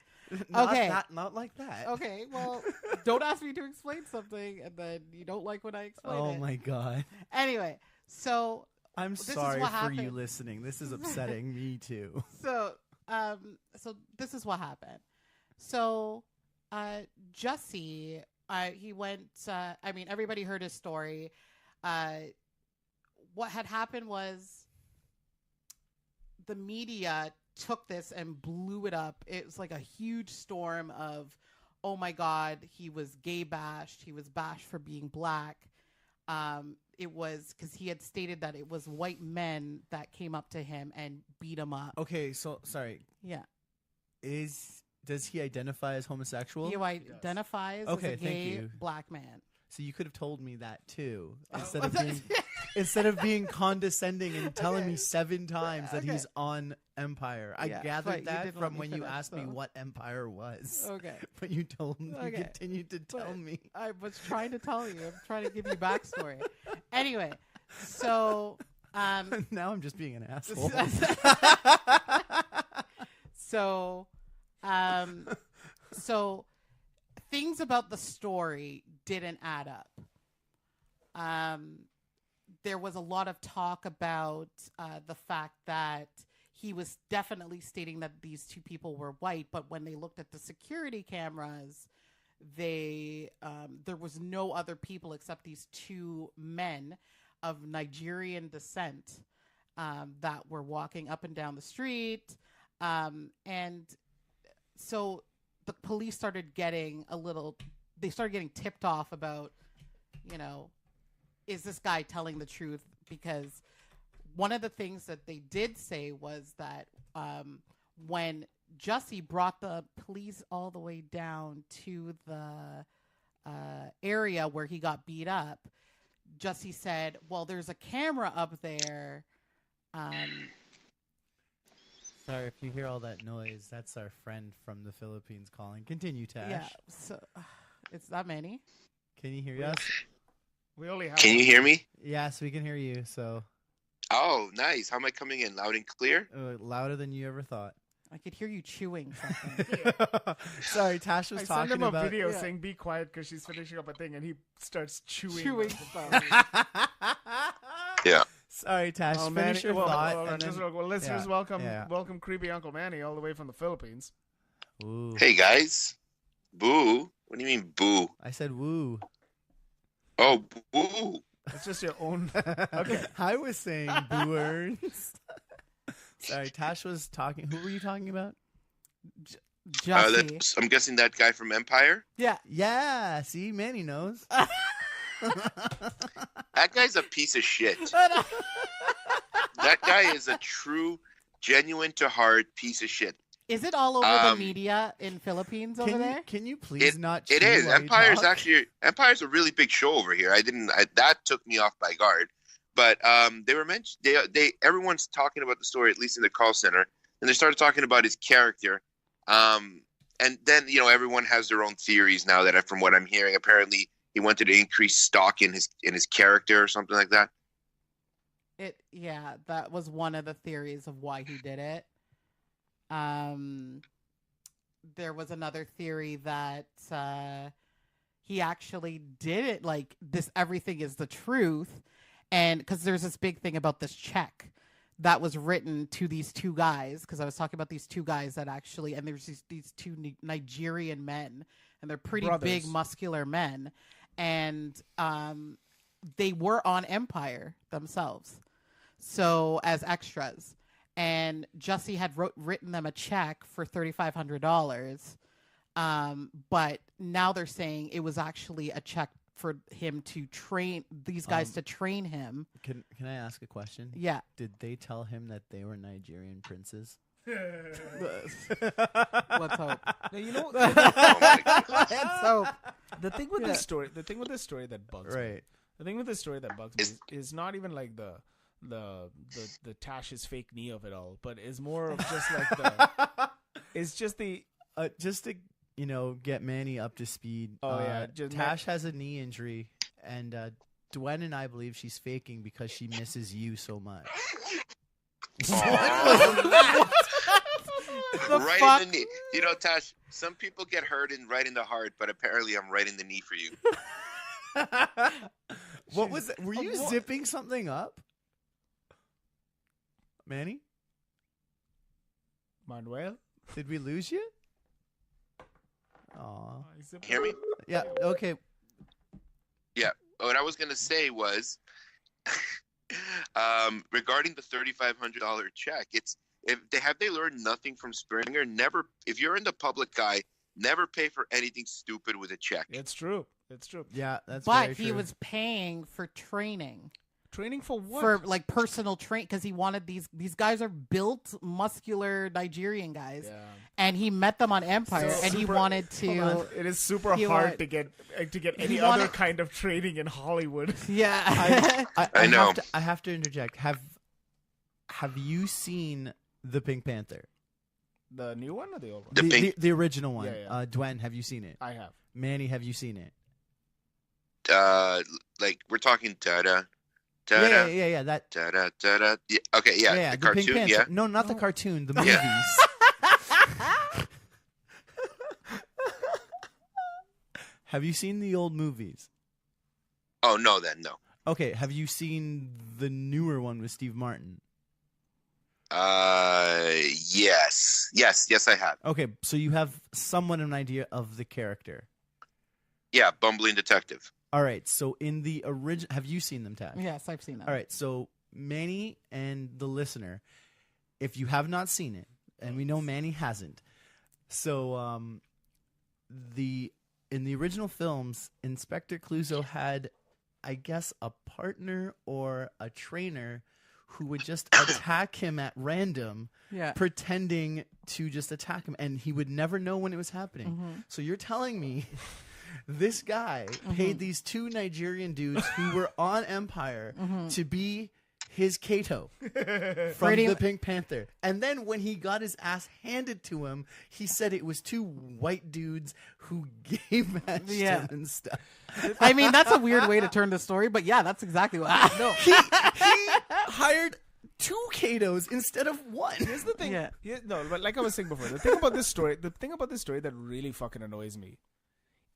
Not not like that. Okay, well, don't ask me to explain something and then you don't like when I explain it. Oh my god. Anyway, so I'm This is sorry what for you happened. listening. This is upsetting me too. so this is what happened. So Jussie, he went. I mean, everybody heard his story. What had happened was the media took this and blew it up. It was like a huge storm of, oh my God, he was gay bashed. He was bashed for being black. It was because he had stated that it was white men that came up to him and beat him up. Okay, so sorry. Yeah. Does he identify as homosexual? He identifies as Okay, a thank gay you. black man. So you could have told me that too, Oh. instead of being condescending and telling Okay. me 7 times that Okay. he's on Empire. I Yeah, but gathered you that didn't from let me when you finish, asked me though. what Empire was. Okay. But you Okay. continued to tell But me. I was trying to tell you. I'm trying to give you backstory. Anyway, so Now I'm just being an asshole. so things about the story didn't add up. There was a lot of talk about the fact that he was definitely stating that these two people were white, but when they looked at the security cameras, there was no other people except these 2 men of Nigerian descent that were walking up and down the street. And so the police started getting tipped off about, is this guy telling the truth? Because one of the things that they did say was that when Jussie brought the police all the way down to the area where he got beat up, Jussie said, well, there's a camera up there. Sorry if you hear all that noise. That's our friend from the Philippines calling. Continue, Tash. Yeah, so it's that many. Can you hear us? We only have. Can you hear me? Yes, we can hear you. So Oh, nice. How am I coming in? Loud and clear? louder than you ever thought. I could hear you chewing something. Sorry, Tash was I talking sent him a about. video Yeah. saying "Be quiet" because she's finishing up a thing, and he starts chewing. Chewing stuff. Yeah. Sorry, Tash. Oh, finish your thought. hold on, and just then- real- listeners, yeah, yeah. welcome, creepy Uncle Manny, all the way from the Philippines. Ooh. Hey, guys. Boo. What do you mean, boo? I said woo. Oh, boo. It's just your own. Okay. I was saying booers. Sorry, Tash was talking. Who were you talking about? Jussie. I'm guessing that guy from Empire. Yeah. Yeah, see, Manny knows. That guy's a piece of shit. That guy is a true, genuine to heart piece of shit. Is it all over the Um, media in Philippines over there? Can you please not? It chew is. while you talk? Empire's a really big show over here. That took me off by guard. But they were mentioned. Everyone's talking about the story, at least in the call center, and they started talking about his character. And then everyone has their own theories now. From what I'm hearing, apparently he wanted to increase stock in his character or something like that. That was one of the theories of why he did it. There was another theory that he actually did it like this. Everything is the truth, and because there's this big thing about this check that was written to these two guys. Because I was talking about these two guys that actually, and there's these two Nigerian men, and they're pretty big, muscular men, and they were on Empire themselves, so as extras. And Jussie had written them a check for $3,500, but now they're saying it was actually a check for him to train these guys to train him. Can I ask a question? Yeah. Did they tell him that they were Nigerian princes? Let's hope. Oh my God. Let's hope. The thing with this story that bugs me. Right. The thing with this story that bugs me is not even like the Tash's fake knee of it all, but is more of just like just to get Manny up to speed. Tash has a knee injury, and Dwen and I believe she's faking because she misses you so much. Right in the knee. Tash, some people get hurt right in the heart, but apparently I'm right in the knee for you. What was it? Were you zipping something up? Manny? Manuel? Did we lose you? Aw. Hear me? Yeah, okay. Yeah. What I was going to say was regarding the $3,500 check, have they learned nothing from Springer? If you're in the public eye, never pay for anything stupid with a check. It's true. Yeah, that's But very he true. was paying for training. Training for what? For like personal train, because he wanted these guys are built, muscular Nigerian guys, and he met them on Empire, and he wanted to. It is super hard to get any other kind of training in Hollywood. Yeah, I know. I have to interject. Have you seen the Pink Panther? The new one or the old one? The original one. Yeah. Dwen, have you seen it? I have. Manny, have you seen it? Like we're talking da-da. Yeah. That. Da-da, da-da. Yeah, okay, yeah. The Pink cartoon, Panther. yeah. No, not the cartoon. The movies. Yeah. Have you seen the old movies? Oh, no, then, no. Okay, have you seen the newer one with Steve Martin? Yes. Yes, I have. Okay, so you have somewhat of an idea of the character. Yeah, bumbling detective. All right, so in the original... Have you seen them, Tash? yes, I've seen that. All right, so Manny and the listener, if you have not seen it, and we know Manny hasn't, so in the original films, Inspector Clouseau had, I guess, a partner or a trainer who would just attack him at random, pretending to just attack him, and he would never know when it was happening. Mm-hmm. So you're telling me this guy paid these two Nigerian dudes who were on Empire to be his Kato from the Pink Panther. And then when he got his ass handed to him, he said it was two white dudes who game matched him and stuff. I mean, that's a weird way to turn the story, but yeah, that's exactly what happened. No, he hired two Katos instead of one. Here's the thing. No, but like I was saying before, the thing about this story that really fucking annoys me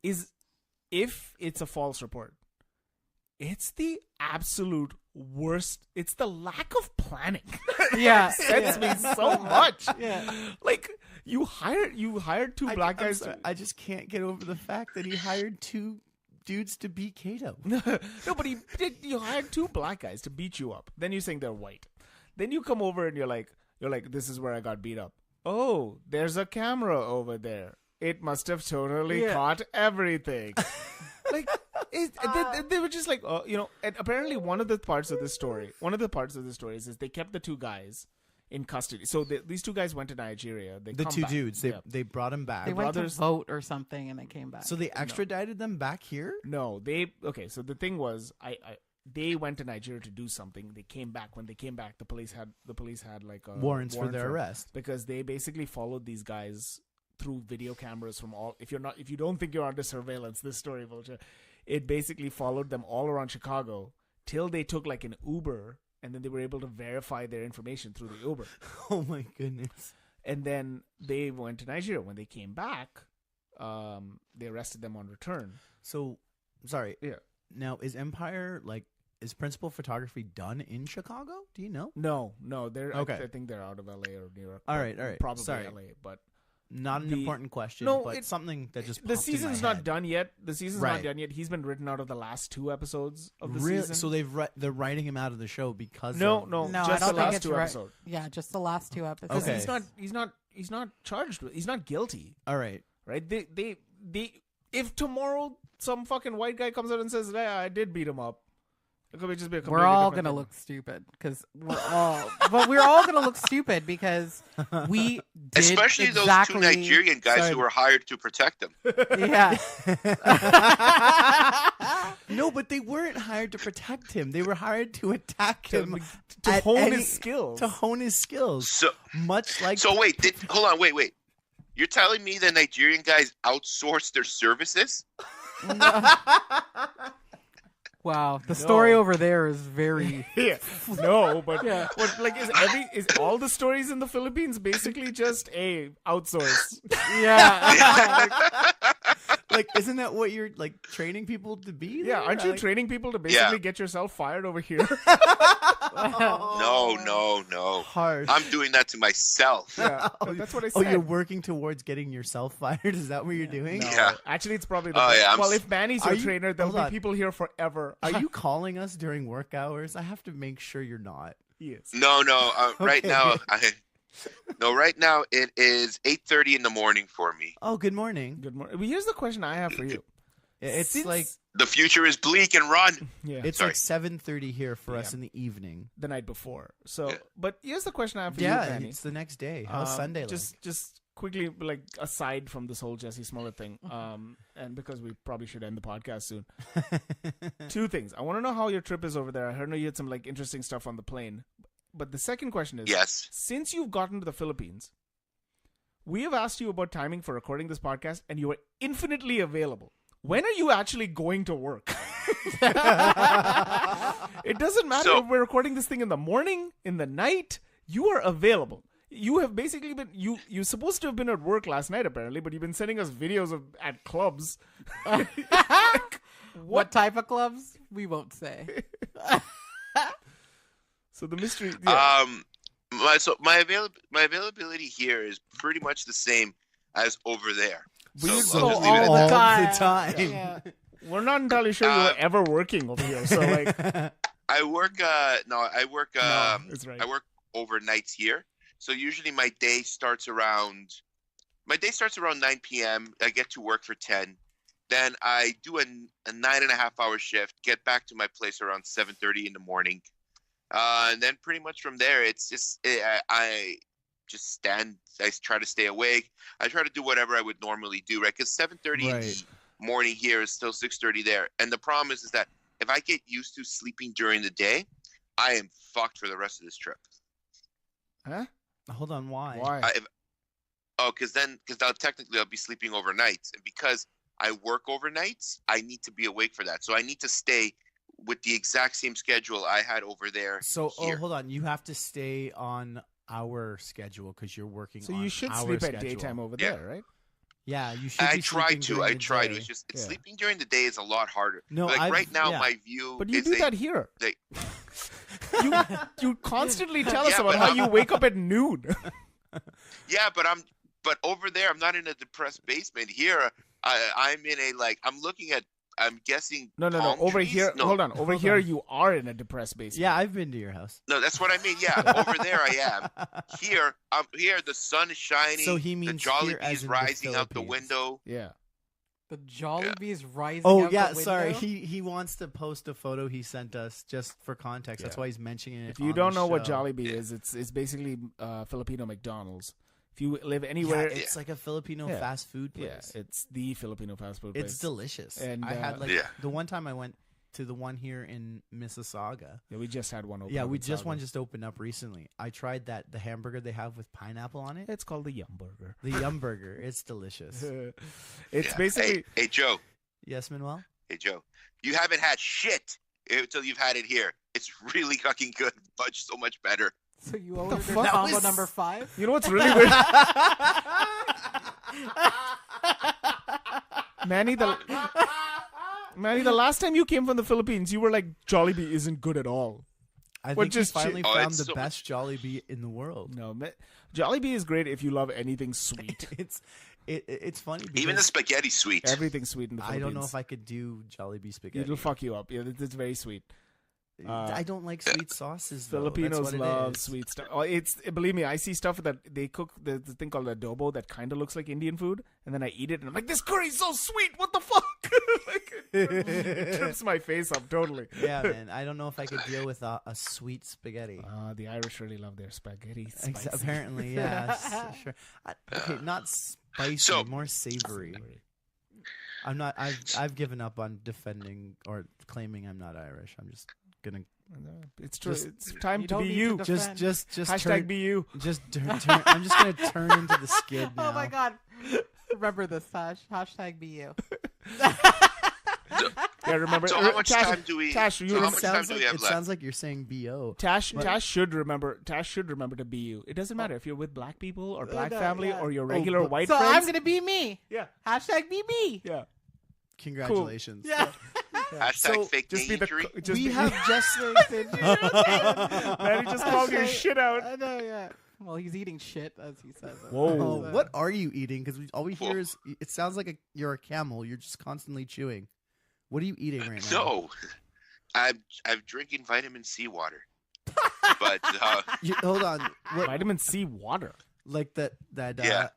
is if it's a false report, it's the absolute worst. It's the lack of planning. Yeah, Sends me so much. Yeah. Like you hired two black guys. I just can't get over the fact that he hired two dudes to beat Kato. No, but you hired two black guys to beat you up. Then you're saying they're white. Then you come over and you're like, this is where I got beat up. Oh, there's a camera over there. It must have totally caught everything. Like they were just like, and apparently one of the parts of the story is they kept the two guys in custody. So these two guys went to Nigeria. They The come two back. dudes, Yeah. they brought him back. They went to brothers- vote or something, and they came back. So they extradited them back here? No, so the thing was, they went to Nigeria to do something. They came back. When they came back, the police had like a Warrants for their arrest. because they basically followed these guys through video cameras from all. If you don't think you're under surveillance, this story, Vulture, it basically followed them all around Chicago till they took like an Uber, and then they were able to verify their information through the Uber. Oh my goodness. And then they went to Nigeria. When they came back, they arrested them on return. So, sorry. Yeah. Now, is principal photography done in Chicago? Do you know? No, they're Okay. I think they're out of LA or New York. All right. Probably Sorry. LA, but Not an important question, No, but it- something that just the popped in my season's not head. done yet. The season's Right. not done yet. He's been written out of the last 2 episodes of the Really? season. So they're writing him out of the show because no, of... no, No, I just don't the think last it's 2 right. episodes. Yeah, just the last 2 episodes. Because Okay. he's not charged with. He's not guilty, All right. right? They if tomorrow some fucking white guy comes out and says, "Yeah, I did beat him up," it could just be a We're completely all different gonna thing. look stupid because we're all gonna look stupid because we did Especially exactly, those 2 Nigerian guys Sorry. who were hired to protect them. Yeah. No, but they weren't hired to protect him. They were hired to attack him to at hone any- his skills. To hone his skills. So, Much like so wait, hold on, wait. You're telling me the Nigerian guys outsourced their services? Wow, the story over there is very. Yeah, no, but Yeah. what like is all the stories in the Philippines basically just outsource? Yeah. like, isn't that what you're like training people to be? Yeah, there? aren't you Like- training people to basically Yeah. get yourself fired over here? No. Harsh. I'm doing that to myself. Yeah, that's what I Oh, said. you're working towards getting yourself fired? Is that what you're doing? No, Yeah. actually, it's probably the Oh, best. yeah, well, if Manny's Are your you- trainer, there'll hold be on. people here forever. Are you calling us during work hours? I have to make sure you're not. Yes. No. Right Okay. now, right now it is 8:30 in the morning for me. Oh, good morning. Good morning. Well, here's the question I have for you. It's Since- like The future is bleak and run. yeah, it's Sorry. like 7:30 here for us Yeah. in the evening. the night before. So, Yeah. but here's the question I have for you, Yeah, Manny. it's the next day. How's Sunday like? Just quickly, like aside from this whole Jussie Smollett thing, and because we probably should end the podcast soon. 2 things. I want to know how your trip is over there. I heard you had some like interesting stuff on the plane. But the second question is, Yes. since you've gotten to the Philippines, we have asked you about timing for recording this podcast, and you are infinitely available. When are you actually going to work? It doesn't matter So- if we're recording this thing in the morning, in the night. You are available. You have basically been you're supposed to have been at work last night apparently, but you've been sending us videos of at clubs. What type of clubs? We won't say. So the mystery. Yeah. My availability here is pretty much the same as over there. We So go I'll just leave it at all that. the time. Yeah. We're not entirely sure you were ever working over here. So like, I work. No, that's right. I work overnights here. So usually my day starts around 9 p.m. I get to work for 10. Then I do a 9.5-hour shift, get back to my place around 7:30 in the morning. And then pretty much from there, it's just I just stand. I try to stay awake. I try to do whatever I would normally do, right? Because 7:30 in Right. the morning here is still 6:30 there. And the problem is that if I get used to sleeping during the day, I am fucked for the rest of this trip. Huh? Hold on, why? Why? Because technically I'll be sleeping overnight, and because I work overnights, I need to be awake for that. So I need to stay with the exact same schedule I had over there. So, here. hold on. You have to stay on our schedule because you're working. So on you should our sleep at schedule. daytime over Yeah. there, right? Yeah, you should. I be try sleeping to. during I the try to. day. It's just Yeah. sleeping during the day is a lot harder. No, like right now, yeah. my view. But you is do that here. they- You constantly tell us Yeah, about but how I'm- you wake up at noon. Yeah, but over there, I'm not in a depressed basement. Here, I'm in a I'm looking at. I'm guessing. No. palm Over trees? here, No, hold on. Over Hold here, on. you are in a depressed basement. Yeah, I've been to your house. No, that's what I mean. Yeah, over there I am. Here, I'm here. The sun is shining. So he the means Jollibee here as is in the rising out the Philippines. window. Yeah. The Jollibee's rising. Oh out yeah, the sorry. window? He wants to post a photo he sent us just for context. That's Yeah. why he's mentioning it. If you on don't the know what show. Jollibee is, it's basically Filipino McDonald's. If you live anywhere, Yeah, it's like a Filipino Yeah. fast food yeah, place. it's the Filipino fast food place. It's delicious. And, I had like Yeah. the one time I went to the one here in Mississauga. Yeah, we just had one open. Yeah, up we in just one Saga. just opened up recently. I tried the hamburger they have with pineapple on it. It's called the Yum Burger. The Yum Burger. It's delicious. It's Yeah. basically Hey, Joe. Yes, Manuel? Hey, Joe. You haven't had shit until you've had it here. It's really fucking good. Much so much better. So you ordered fuck? your That combo was- number 5? you know what's really weird, Manny. The last time you came from the Philippines, you were like, Jollibee isn't good at all. I What think we just finally Oh, found it's the so best Jollibee in the world. No, Jollibee is great if you love anything sweet. It's funny because Even the spaghetti sweet. Everything's sweet in the I Philippines. don't know if I could do Jollibee spaghetti. It'll fuck you up. Yeah, it's very sweet. I don't like sweet sauces. Though. That's Filipinos what it love is. sweet stuff. Oh, it's believe me, I see stuff that they cook the thing called adobo that kind of looks like Indian food, and then I eat it and I'm like, this curry's so sweet. What the fuck? Like, it trips my face up totally. Yeah, man. I don't know if I could deal with a sweet spaghetti. The Irish really love their spaghetti. Apparently, yeah. Sure. Okay, not spicy, So- more savory. I'm not. I've given up on defending or claiming I'm not Irish. I'm just gonna It's true. Just- It's time You to don't be need to you. defend. just Hashtag turn, be you. just turn. I'm just gonna turn into the skid now. Oh my god. Remember this, Tash. Hashtag be you. Yeah, remember. So how much Tash, time do we? Tash, so you how rem- much It time sounds do like we have it left? sounds like you're saying bo. Tash But- Tash should remember to be you. It doesn't matter if you're with black people or black no, family yeah. or your regular but- white So friends. I'm gonna be me. Yeah. Hashtag be me. Yeah. Congratulations. Yeah. Hashtag So, fake Just be the injury. just We be, have just. man, he just called your shit out. I know, yeah. Well, he's eating shit, as he says. Whoa. Oh, what are you eating? Because all we hear is it sounds like you're a camel. You're just constantly chewing. What are you eating right now? No, I'm drinking vitamin C water. But Hold on. What, Vitamin C water. like that? Yeah.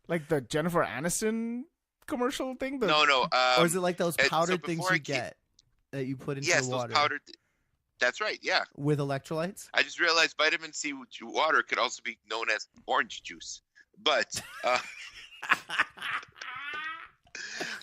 Like the Jennifer Aniston commercial thing? The, no. Or is it like those so powdered things before I you get that you put into yes, the those water powdered. That's right. Yeah, with electrolytes? I just realized vitamin C water could also be known as orange juice. But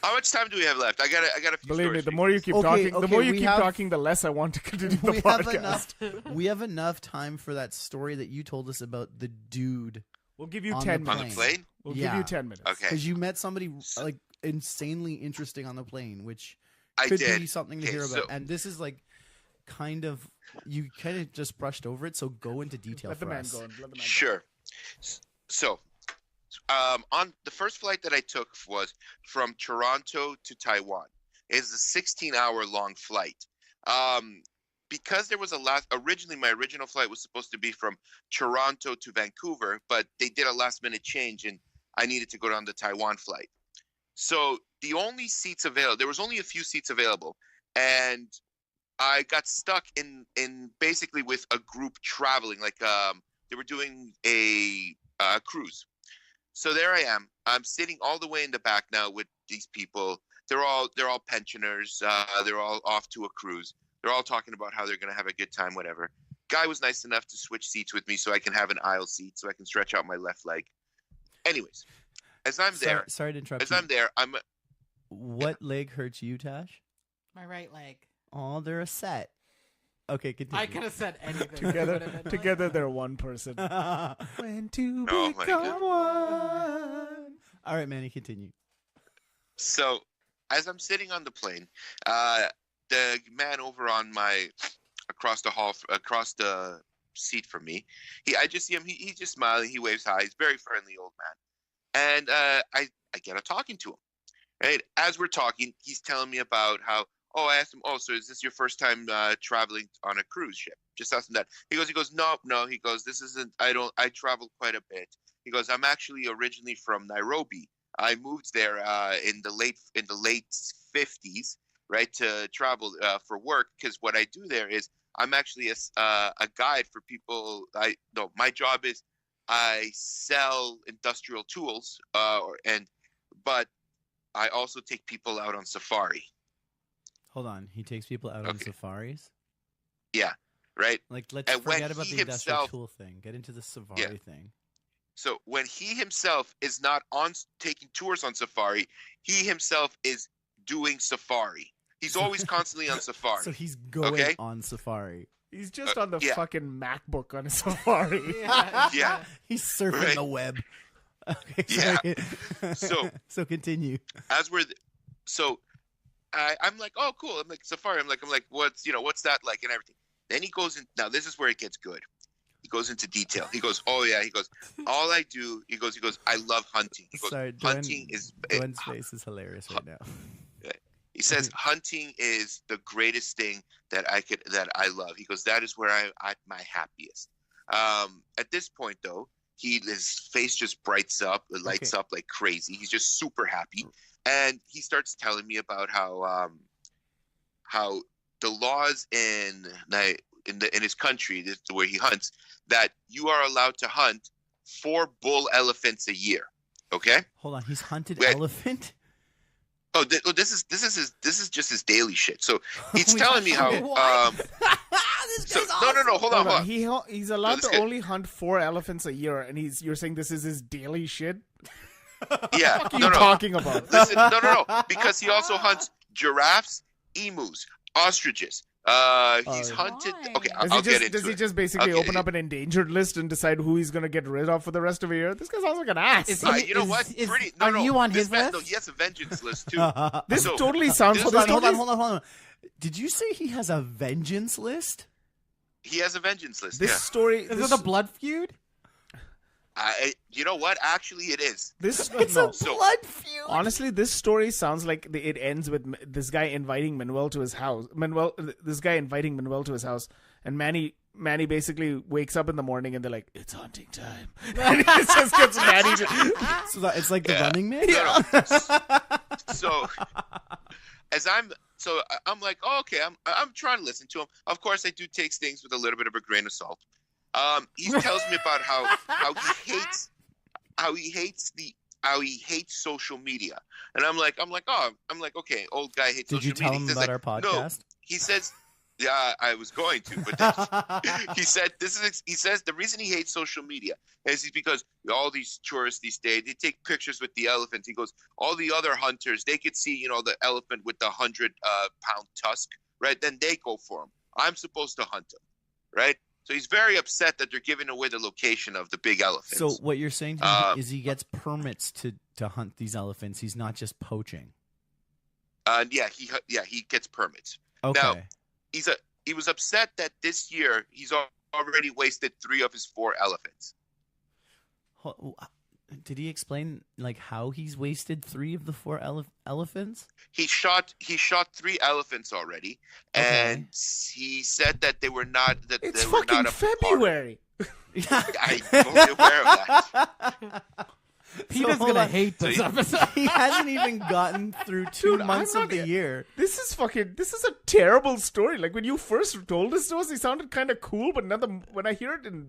how much time do we have left? I got a few Believe me, stories the for more you keep Okay, talking, the more you we keep have- talking, the less I want to continue the We have podcast. enough. We have enough time for that story that you told us about the dude We'll give you On 10 the on the minutes. plane. We'll Yeah. give you 10 minutes. Okay, because you met somebody like insanely interesting on the plane, which I could did. be something to Okay, hear so- about. And this is like kind of you kind of just brushed over it, so go into detail Let the for man us. go. Let the man go. Sure. So, on the first flight that I took was from Toronto to Taiwan. It's a 16-hour long flight. Because there was originally my original flight was supposed to be from Toronto to Vancouver, but they did a last-minute change and I needed to go down the Taiwan flight. So the only seats available, there was only a few seats available, and I got stuck in basically with a group traveling, like they were doing a cruise. So there I am. I'm sitting all the way in the back now with these people. They're all pensioners. They're all off to a cruise. They're all talking about how they're going to have a good time, whatever. Guy was nice enough to switch seats with me so I can have an aisle seat so I can stretch out my left leg. Anyways, as I'm there, Sorry to interrupt as you. I'm there, What leg hurts you, Tash? My right leg. Oh, they're a set. Okay, continue. I could have said anything. Together they're one person. When to Oh my become God. All right, Manny, continue. So, as I'm sitting on the plane, the man over on my across the seat from me, I just see him. He's just smiling. He waves hi. He's a very friendly old man, and I get a talking to him. Right as we're talking, he's telling me about how. Oh, I asked him. Oh, so is this your first time traveling on a cruise ship? Just asked him that. He goes. No. He goes. This isn't. I travel quite a bit. He goes. I'm actually originally from Nairobi. I moved there in the late 50s, right, to travel for work. Because what I do there is I'm actually a guide for people. My job is I sell industrial tools, but I also take people out on safari. Hold on. He takes people out on safaris? Yeah, right? Like, let's forget about the industrial tool thing. Get into the safari thing. So when he himself is not on taking tours on safari, he himself is doing safari. He's always constantly on safari. So he's going on safari. He's just on the fucking MacBook on a safari. Yeah. He's surfing the web. Okay, yeah. So continue. I'm like, oh, cool. I'm like, safari. I'm like, what's that like and everything. Then he goes in. Now this is where it gets good. He goes into detail. He goes, oh yeah. He goes, all I do. He goes, I love hunting. He goes, hunting is. Dwayne's face is hilarious right now. He says hunting is the greatest thing that I love. He goes, that is where I'm my happiest. At this point though, his face just brights up, it lights up like crazy. He's just super happy. And he starts telling me about how the laws in his country, where he hunts, that you are allowed to hunt 4 bull elephants a year. Okay. Hold on, he's hunted elephant. Oh, this is just his daily shit. So he's telling me how. No. Hold on. He's allowed to only hunt 4 elephants a year, and you're saying this is his daily shit. Yeah. What are you talking about? Listen, no. Because he also hunts giraffes, emus, ostriches. He's hunted. Okay, I'll get into it. Does he just basically open up an endangered list and decide who he's going to get rid of for the rest of the year? This guy sounds like an ass. You know what? Are you on his list? No, he has a vengeance list too. This totally sounds. Hold on. Did you say he has a vengeance list? He has a vengeance list. This story is it a blood feud? You know what? Actually, it is. It's a blood feud. Honestly, this story sounds like it ends with this guy inviting Manuel to his house. And Manny basically wakes up in the morning and they're like, "It's hunting time," and he just gets Manny. So it's like the Running Man. No. So I'm like, oh, okay, I'm trying to listen to him. Of course, I do take things with a little bit of a grain of salt. He tells me about how he hates social media, and I'm like, okay, old guy hates social media. Did you tell him about our podcast? No, he says, yeah, I was going to, but he said the reason he hates social media is because all these tourists these days, they take pictures with the elephants. He goes, all the other hunters, they could see, the elephant with the 100-pound tusk, right? Then they go for him. I'm supposed to hunt him, right? So he's very upset that they're giving away the location of the big elephants. So what you're saying to me is he gets permits to hunt these elephants. He's not just poaching. He gets permits. Okay. Now, he was upset that this year he's already wasted 3 of his 4 elephants. Did he explain how he's wasted 3 of the 4 elephants? He shot 3 elephants already, and he said that they were not It's fucking February. I'm fully aware of that. Peter's gonna hate this episode. He hasn't even gotten through 2 months of the year. This is a terrible story. Like, when you first told this to us, he sounded kind of cool, but when I hear it in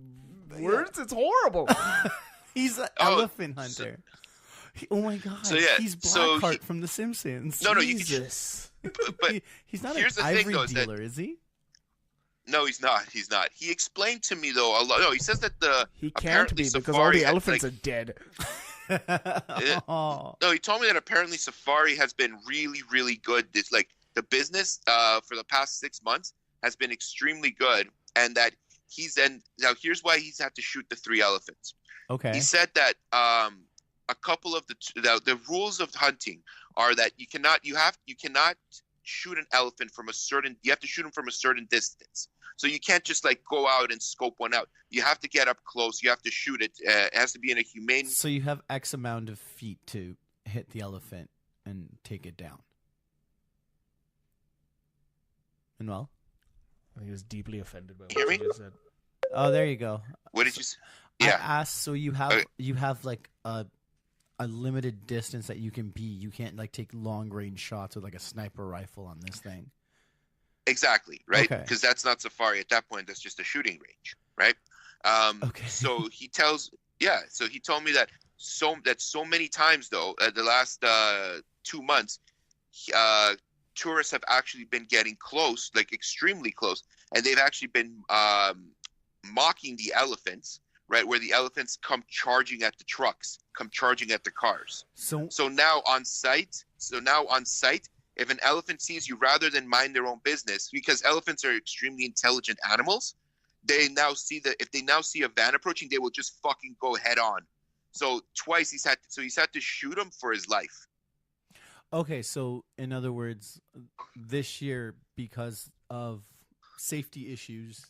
words, it's horrible. He's an elephant hunter. Oh my god! He's Blackheart from The Simpsons. No, Jesus. But he's not an ivory dealer, is he? No, he's not. He's not. He explained to me though a lot. No, he says that he can't be because all the elephants are dead. No, he told me that apparently Safari has been really, really good. This the business for the past 6 months has been extremely good, and that now here's why he's had to shoot the 3 elephants. Okay. He said that a couple of the rules of hunting are that you cannot shoot an elephant from you have to shoot him from a certain distance. So you can't just go out and scope one out. You have to get up close. You have to shoot it. It has to be in a humane. So you have X amount of feet to hit the elephant and take it down. And well, he was deeply offended by what you said. Oh, there you go. What did you say? Yeah. I asked. So you have a limited distance that you can be. You can't take long range shots with a sniper rifle on this thing. Exactly, right? Okay. Because that's not safari at that point. That's just a shooting range, right? Okay. So he told me that so many times though, the last 2 months, tourists have actually been getting close, like extremely close, and they've actually been mocking the elephants, right? Where the elephants come charging at the trucks, come charging at the cars. So now on site, if an elephant sees you, rather than mind their own business, because elephants are extremely intelligent animals, they now see that if they now see a van approaching, they will just fucking go head on. So twice he's had to shoot him for his life. Okay, so in other words, this year, because of safety issues,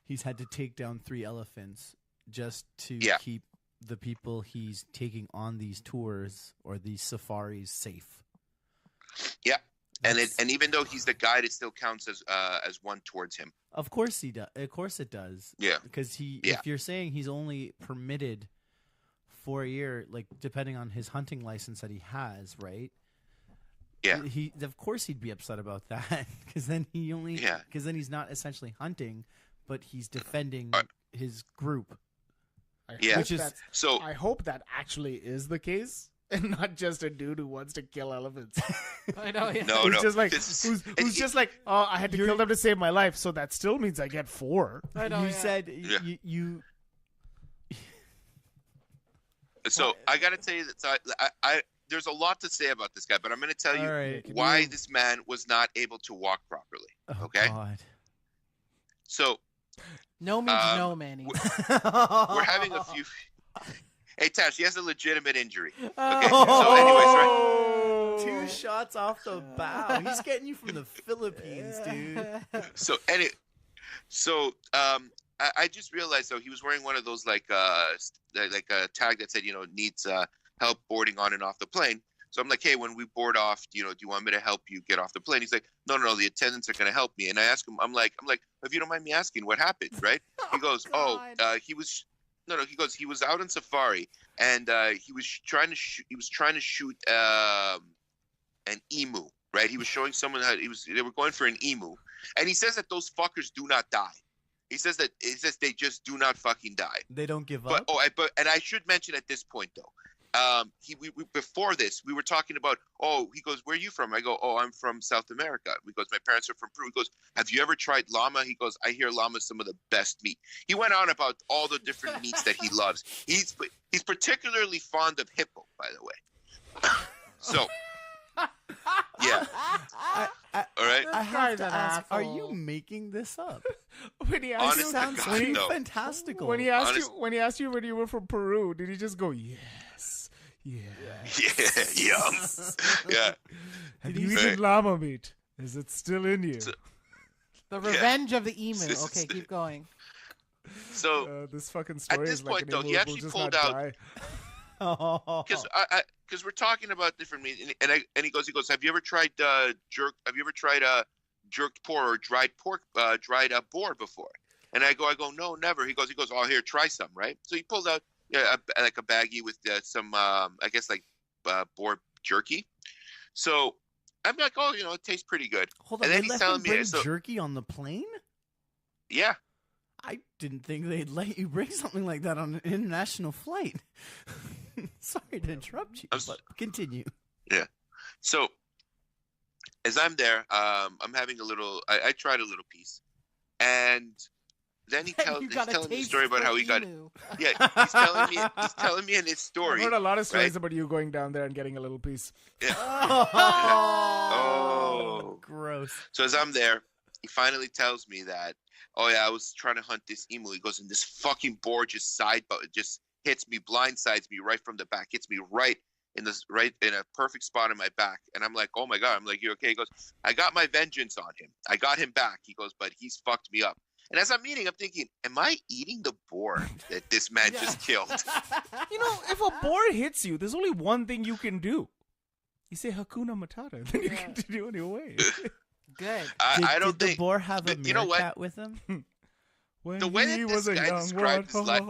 he's had to take down 3 elephants just to keep the people he's taking on these tours or these safaris safe. Yeah. And even though he's the guide, it still counts as one towards him. Of course he does. Of course it does. Yeah. Because if you're saying he's only permitted for a year, like depending on his hunting license that he has, right? Yeah. Of course he'd be upset about that because then he's not essentially hunting, but he's defending his group. I hope that actually is the case. And not just a dude who wants to kill elephants. I know. Yeah. No. Who's just like, oh, I had to kill them to save my life, so that still means I get 4. I know. You said you. So I got to tell you that there's a lot to say about this guy, but I'm going to tell you why this man was not able to walk properly. Okay. God. So. No means no, Manny. We're having a few. Hey, Tash, he has a legitimate injury. Okay, so anyways, right? 2 shots off the bow. He's getting you from the Philippines, dude. I just realized, though, he was wearing one of those, like a tag that said, needs help boarding on and off the plane. So I'm like, hey, when we board off, do you want me to help you get off the plane? He's like, no, the attendants are going to help me. And I ask him, I'm like, if you don't mind me asking, what happened, right? He goes, he was... No, he goes. He was out on safari, and he was trying to shoot an emu. Right? He was showing someone how they were going for an emu, and he says that those fuckers do not die. He says they just do not fucking die. They don't give up. And I should mention at this point though. Before this, we were talking about, he goes, where are you from? I go, I'm from South America. He goes, my parents are from Peru. He goes, have you ever tried llama? He goes, I hear llama is some of the best meat. He went on about all the different meats that he loves. He's particularly fond of hippo, by the way. So, yeah. All right. I have to ask, are you making this up? When he asked sounds fantastical. When he asked you when you were from Peru, did he just go, yes? Yeah. Yum. Yeah. Have you eaten llama meat? Is it still in you? The revenge of the emu. Okay, keep going. So this fucking story at this is point, like though, he actually pulled out because we're talking about different meat, and he goes, have you ever tried jerked pork or dried boar before? And I go, no, never. He goes, oh, here, try some, right? So he pulls out like a baggie with some, I guess like boar jerky. So I'm like, it tastes pretty good. Hold on, and then he's telling me jerky on the plane? Yeah. I didn't think they'd let you bring something like that on an international flight. Sorry to interrupt you, but continue. Yeah. So as I'm there, I'm having a little. I tried a little piece, and then he's telling me a story about how he got. Yeah, he's telling me in his story. I've heard a lot of stories about you going down there and getting a little piece. Yeah. Oh, gross. So as I'm there, he finally tells me that, I was trying to hunt this emu. He goes, and this fucking boar just hits me, blindsides me right from the back, hits me right in a perfect spot in my back. And I'm like, oh my God. I'm like, you okay? He goes, I got my vengeance on him. I got him back. He goes, but he's fucked me up. And as I'm eating, I'm thinking, am I eating the boar that this man just killed? If a boar hits you, there's only one thing you can do. You say Hakuna Matata, then you continue on your way. Good. I don't did think the boar have a meerkat with him? The way that this guy described his life.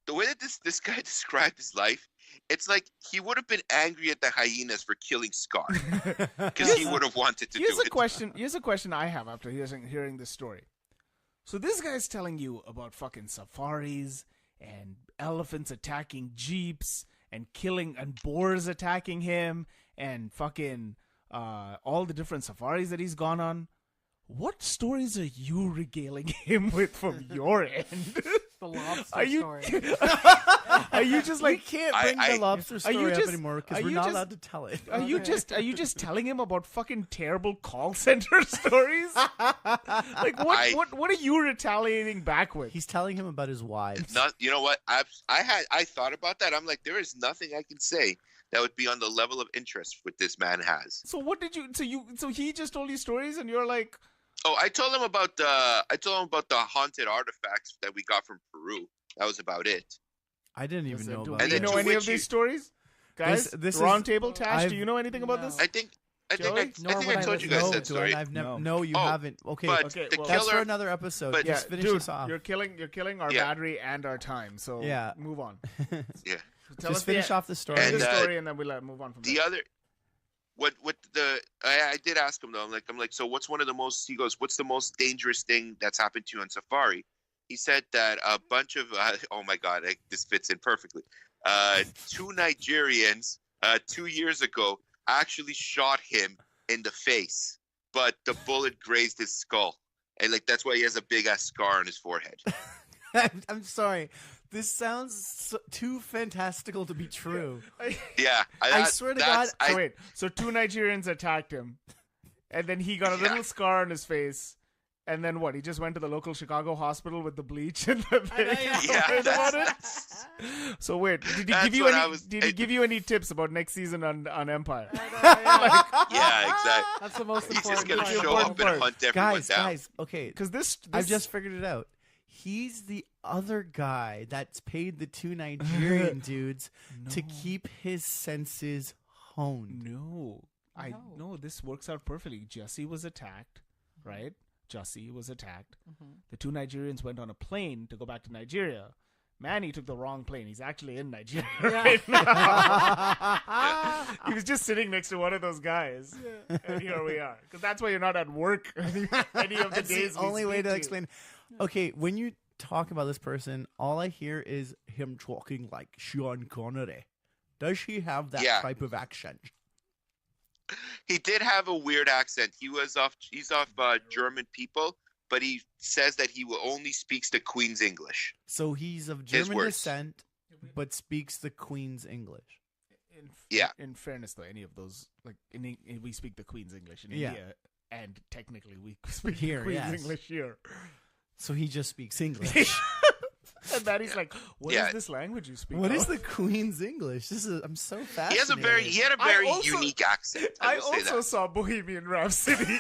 The way that this guy described his life, it's like he would have been angry at the hyenas for killing Scar because he would have wanted to do it. Here's a question I have after hearing this story. So this guy's telling you about fucking safaris and elephants attacking jeeps and killing, and boars attacking him, and fucking all the different safaris that he's gone on. What stories are you regaling him with from your end? The lobster Are you? story. Are you just We like? can't bring the lobster are you story up just- anymore because are we're you not just- allowed to tell it. Are you just telling him about fucking terrible call center stories? Like what are you retaliating back with? He's telling him about his wives. Not, you know what? I thought about that. I'm like, there is nothing I can say that would be on the level of interest what this man has. So what did you? So he just told you stories, and you're like, Oh, I told him about the haunted artifacts that we got from Peru. That was about it. I didn't even listen, know do about we then know to any of which you- these stories, guys? This is- Round table, Tash. Do I've- you know anything about this? No. I think I Joey? Nor would I told you listen. guys No, that story. Dwayne, I've never. No. No, you Oh, haven't. Okay, but Okay, the well- that's for killer. another episode. but- Just finish dude, this off. you're killing our Yeah. battery and our time. So Yeah. move on. Yeah. Tell Just us finish the, off the story. Tell And, the story, and then we'll move on from The there. other, I did ask him though. I'm like, so what's one of the most? He goes, what's the most dangerous thing that's happened to you on safari? He said that a bunch of, oh my God, this fits in perfectly. 2 Nigerians 2 years ago actually shot him in the face, but the bullet grazed his skull, and like that's why he has a big ass scar on his forehead. I'm sorry. This sounds too fantastical to be true. Yeah, I swear to God, So wait, so 2 Nigerians attacked him, and then he got a little scar on his face, and then what? He just went to the local Chicago hospital with the bleach and the thing. yeah, about it. that's- So wait, did he That's give you what any? I was- Did he give you any tips about next season on Empire? yeah, exactly. That's the most He's just important gonna part. show up and hunt everyone Guys, down. okay. Because this I've just figured it out. He's the other guy that's paid the 2 Nigerian dudes to keep his senses honed. No, No. this works out perfectly. Jussie was attacked, right? Jussie was attacked. Mhm. The 2 Nigerians went on a plane to go back to Nigeria. Manny took the wrong plane. He's actually in Nigeria right now. He was just sitting next to one of those guys, and here we are. Because that's why you're not at work any of the That's days. the we only way speak to you. explain. Okay, when you talk about this person, all I hear is him talking like Sean Connery. Does he have that Yeah. type of accent? He did have a weird accent. He's off German people, but he says that he only speaks the Queen's English. So he's of His German words. descent, but speaks the Queen's English. Yeah. In fairness, though, any of those, like, we speak the Queen's English in Yeah. India, and technically we speak Here, the Queen's yes. English here. So he just speaks English. And Manny's like, "What is Yeah. this language you speak? What is bro?" the Queen's English? I'm so He fascinated. had a I very also- unique accent. I will say also that. saw Bohemian Rhapsody.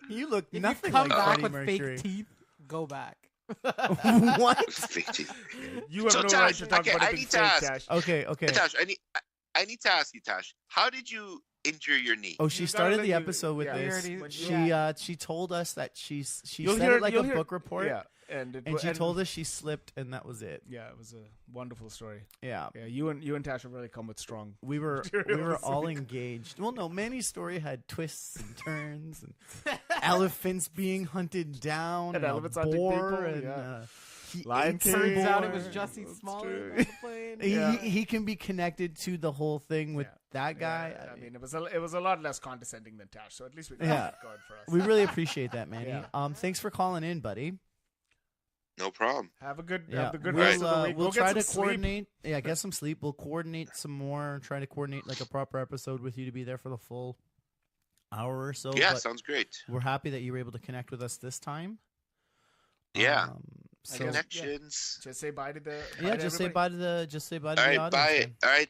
You look If nothing you come like back Freddie with Mercury. fake teeth, go back. What? You have So, no Tash, right to talk okay, about I it being need to fake, ask- Tash. Okay. Tash, I need to ask you, Tash, how did you injure your knee? Oh, she You gotta started let the you- episode with yeah. this. We already- She told us that she You'll said hear it like you'll a hear- book report, Yeah, and she told us she slipped, and that was it. Yeah, it was a wonderful story. Yeah, Yeah, you and Tash have really come with strong. we were Material all this week. engaged. Well, no, Manny's story had twists and turns, and elephants being hunted down, And a elephants hunting boar, people, and yeah. he Lion ate King. some Turns out it boar. was Jussie That's Smollett true. on the plane. He can be connected to the whole thing with that guy. Yeah, I mean, it was a lot less condescending than Tash, so at least we got Yeah. that going for us. we really appreciate that, Manny. Yeah. Thanks for calling in, buddy. No problem. Have a good Yeah, rest of the week. we'll Go try get to some sleep. coordinate. Yeah, get some sleep. We'll coordinate some more. Try to coordinate like a proper episode with you to be there for the full hour or so. Yeah, but sounds great. we're happy that you were able to connect with us this time. Yeah. So Connections. Just say bye to the. yeah, just say bye to the All the right, audience. bye. then. All right,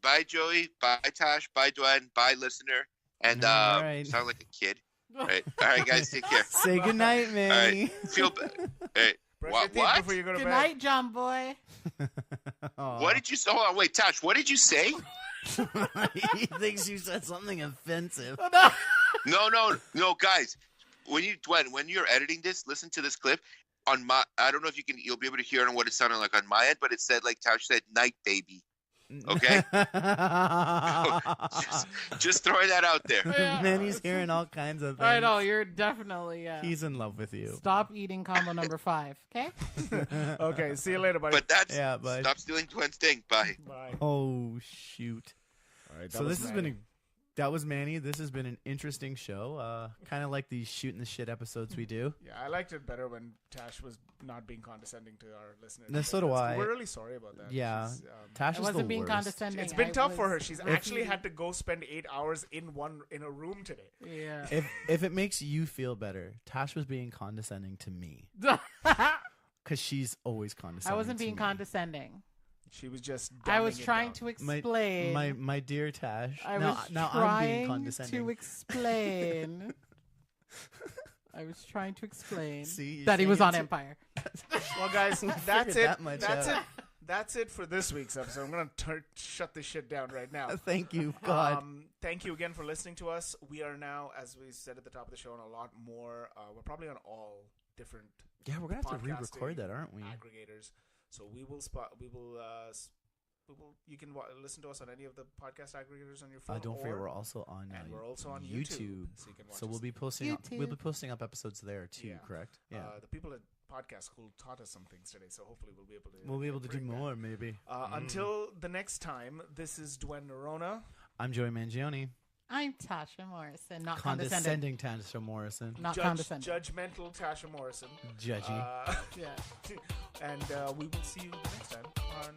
bye, Joey. Bye, Tash. Bye, Dwayne. Bye, listener. And All right. sound like a kid. All right, guys, take care. Say goodnight, All Manny. right, feel better. Hey, Brush What- your teeth what? before you go to Good bed. night, John Boy. Aw. what did you say? Hold on, wait, Tash. What did you say? He thinks you said something offensive. No, guys. When you're editing this, listen to this clip. I don't know if you'll be able to hear it on what it sounded like on my end, but it said like Tash said, "Night, baby." Okay, just throwing that out there. Manny's hearing all kinds of things. I know you're definitely. He's in love with you. Stop eating combo number 5. Okay. Okay, see you later, buddy. But that's bye. stop stealing Twins thing. Bye. Bye. Oh shoot! All right, So this has been that was Manny. This has been an interesting show. Kind of like these shooting the shit episodes we do. Yeah, I liked it better when Tash was not being condescending to our listeners. No, so do I. We're really sorry about that. Yeah, She's, Tash I is wasn't the being worst. condescending. it's been I tough for was her. She's actually had to go spend 8 hours in a room today. Yeah. If it makes you feel better, Tash was being condescending to me because she's always condescending. I wasn't to being me. condescending. She was just. I was dumbing it trying down. to explain. My dear Tash. I now, was now I'm being trying condescending. to explain. I was trying to explain See, you're that he saying was it on too- Empire. Well, guys, that's figured it. that much That's out. it. That's it for this week's episode. I'm gonna shut this shit down right now. Thank you, God. Thank you again for listening to us. We are now, as we said at the top of the show, on a lot more. We're probably on all different. Yeah, we're gonna have to podcasting re-record that, aren't we? Aggregators. So we will you can listen to us on any of the podcast aggregators on your phone. Don't forget, we're also on and we're also on YouTube. so you can watch So us. we'll be posting up episodes there too. Yeah. Correct? Yeah. The people at Podcast School taught us some things today, so hopefully we'll be able to. We'll be able to do bring that. more, maybe. Until the next time, this is Dwayne Nerona. I'm Joey Mangione. I'm Tasha Morrison, not condescending. Condescending Tasha Morrison. Not condescending. Judgmental Tasha Morrison. Judgy. Yeah. And we will see you next time on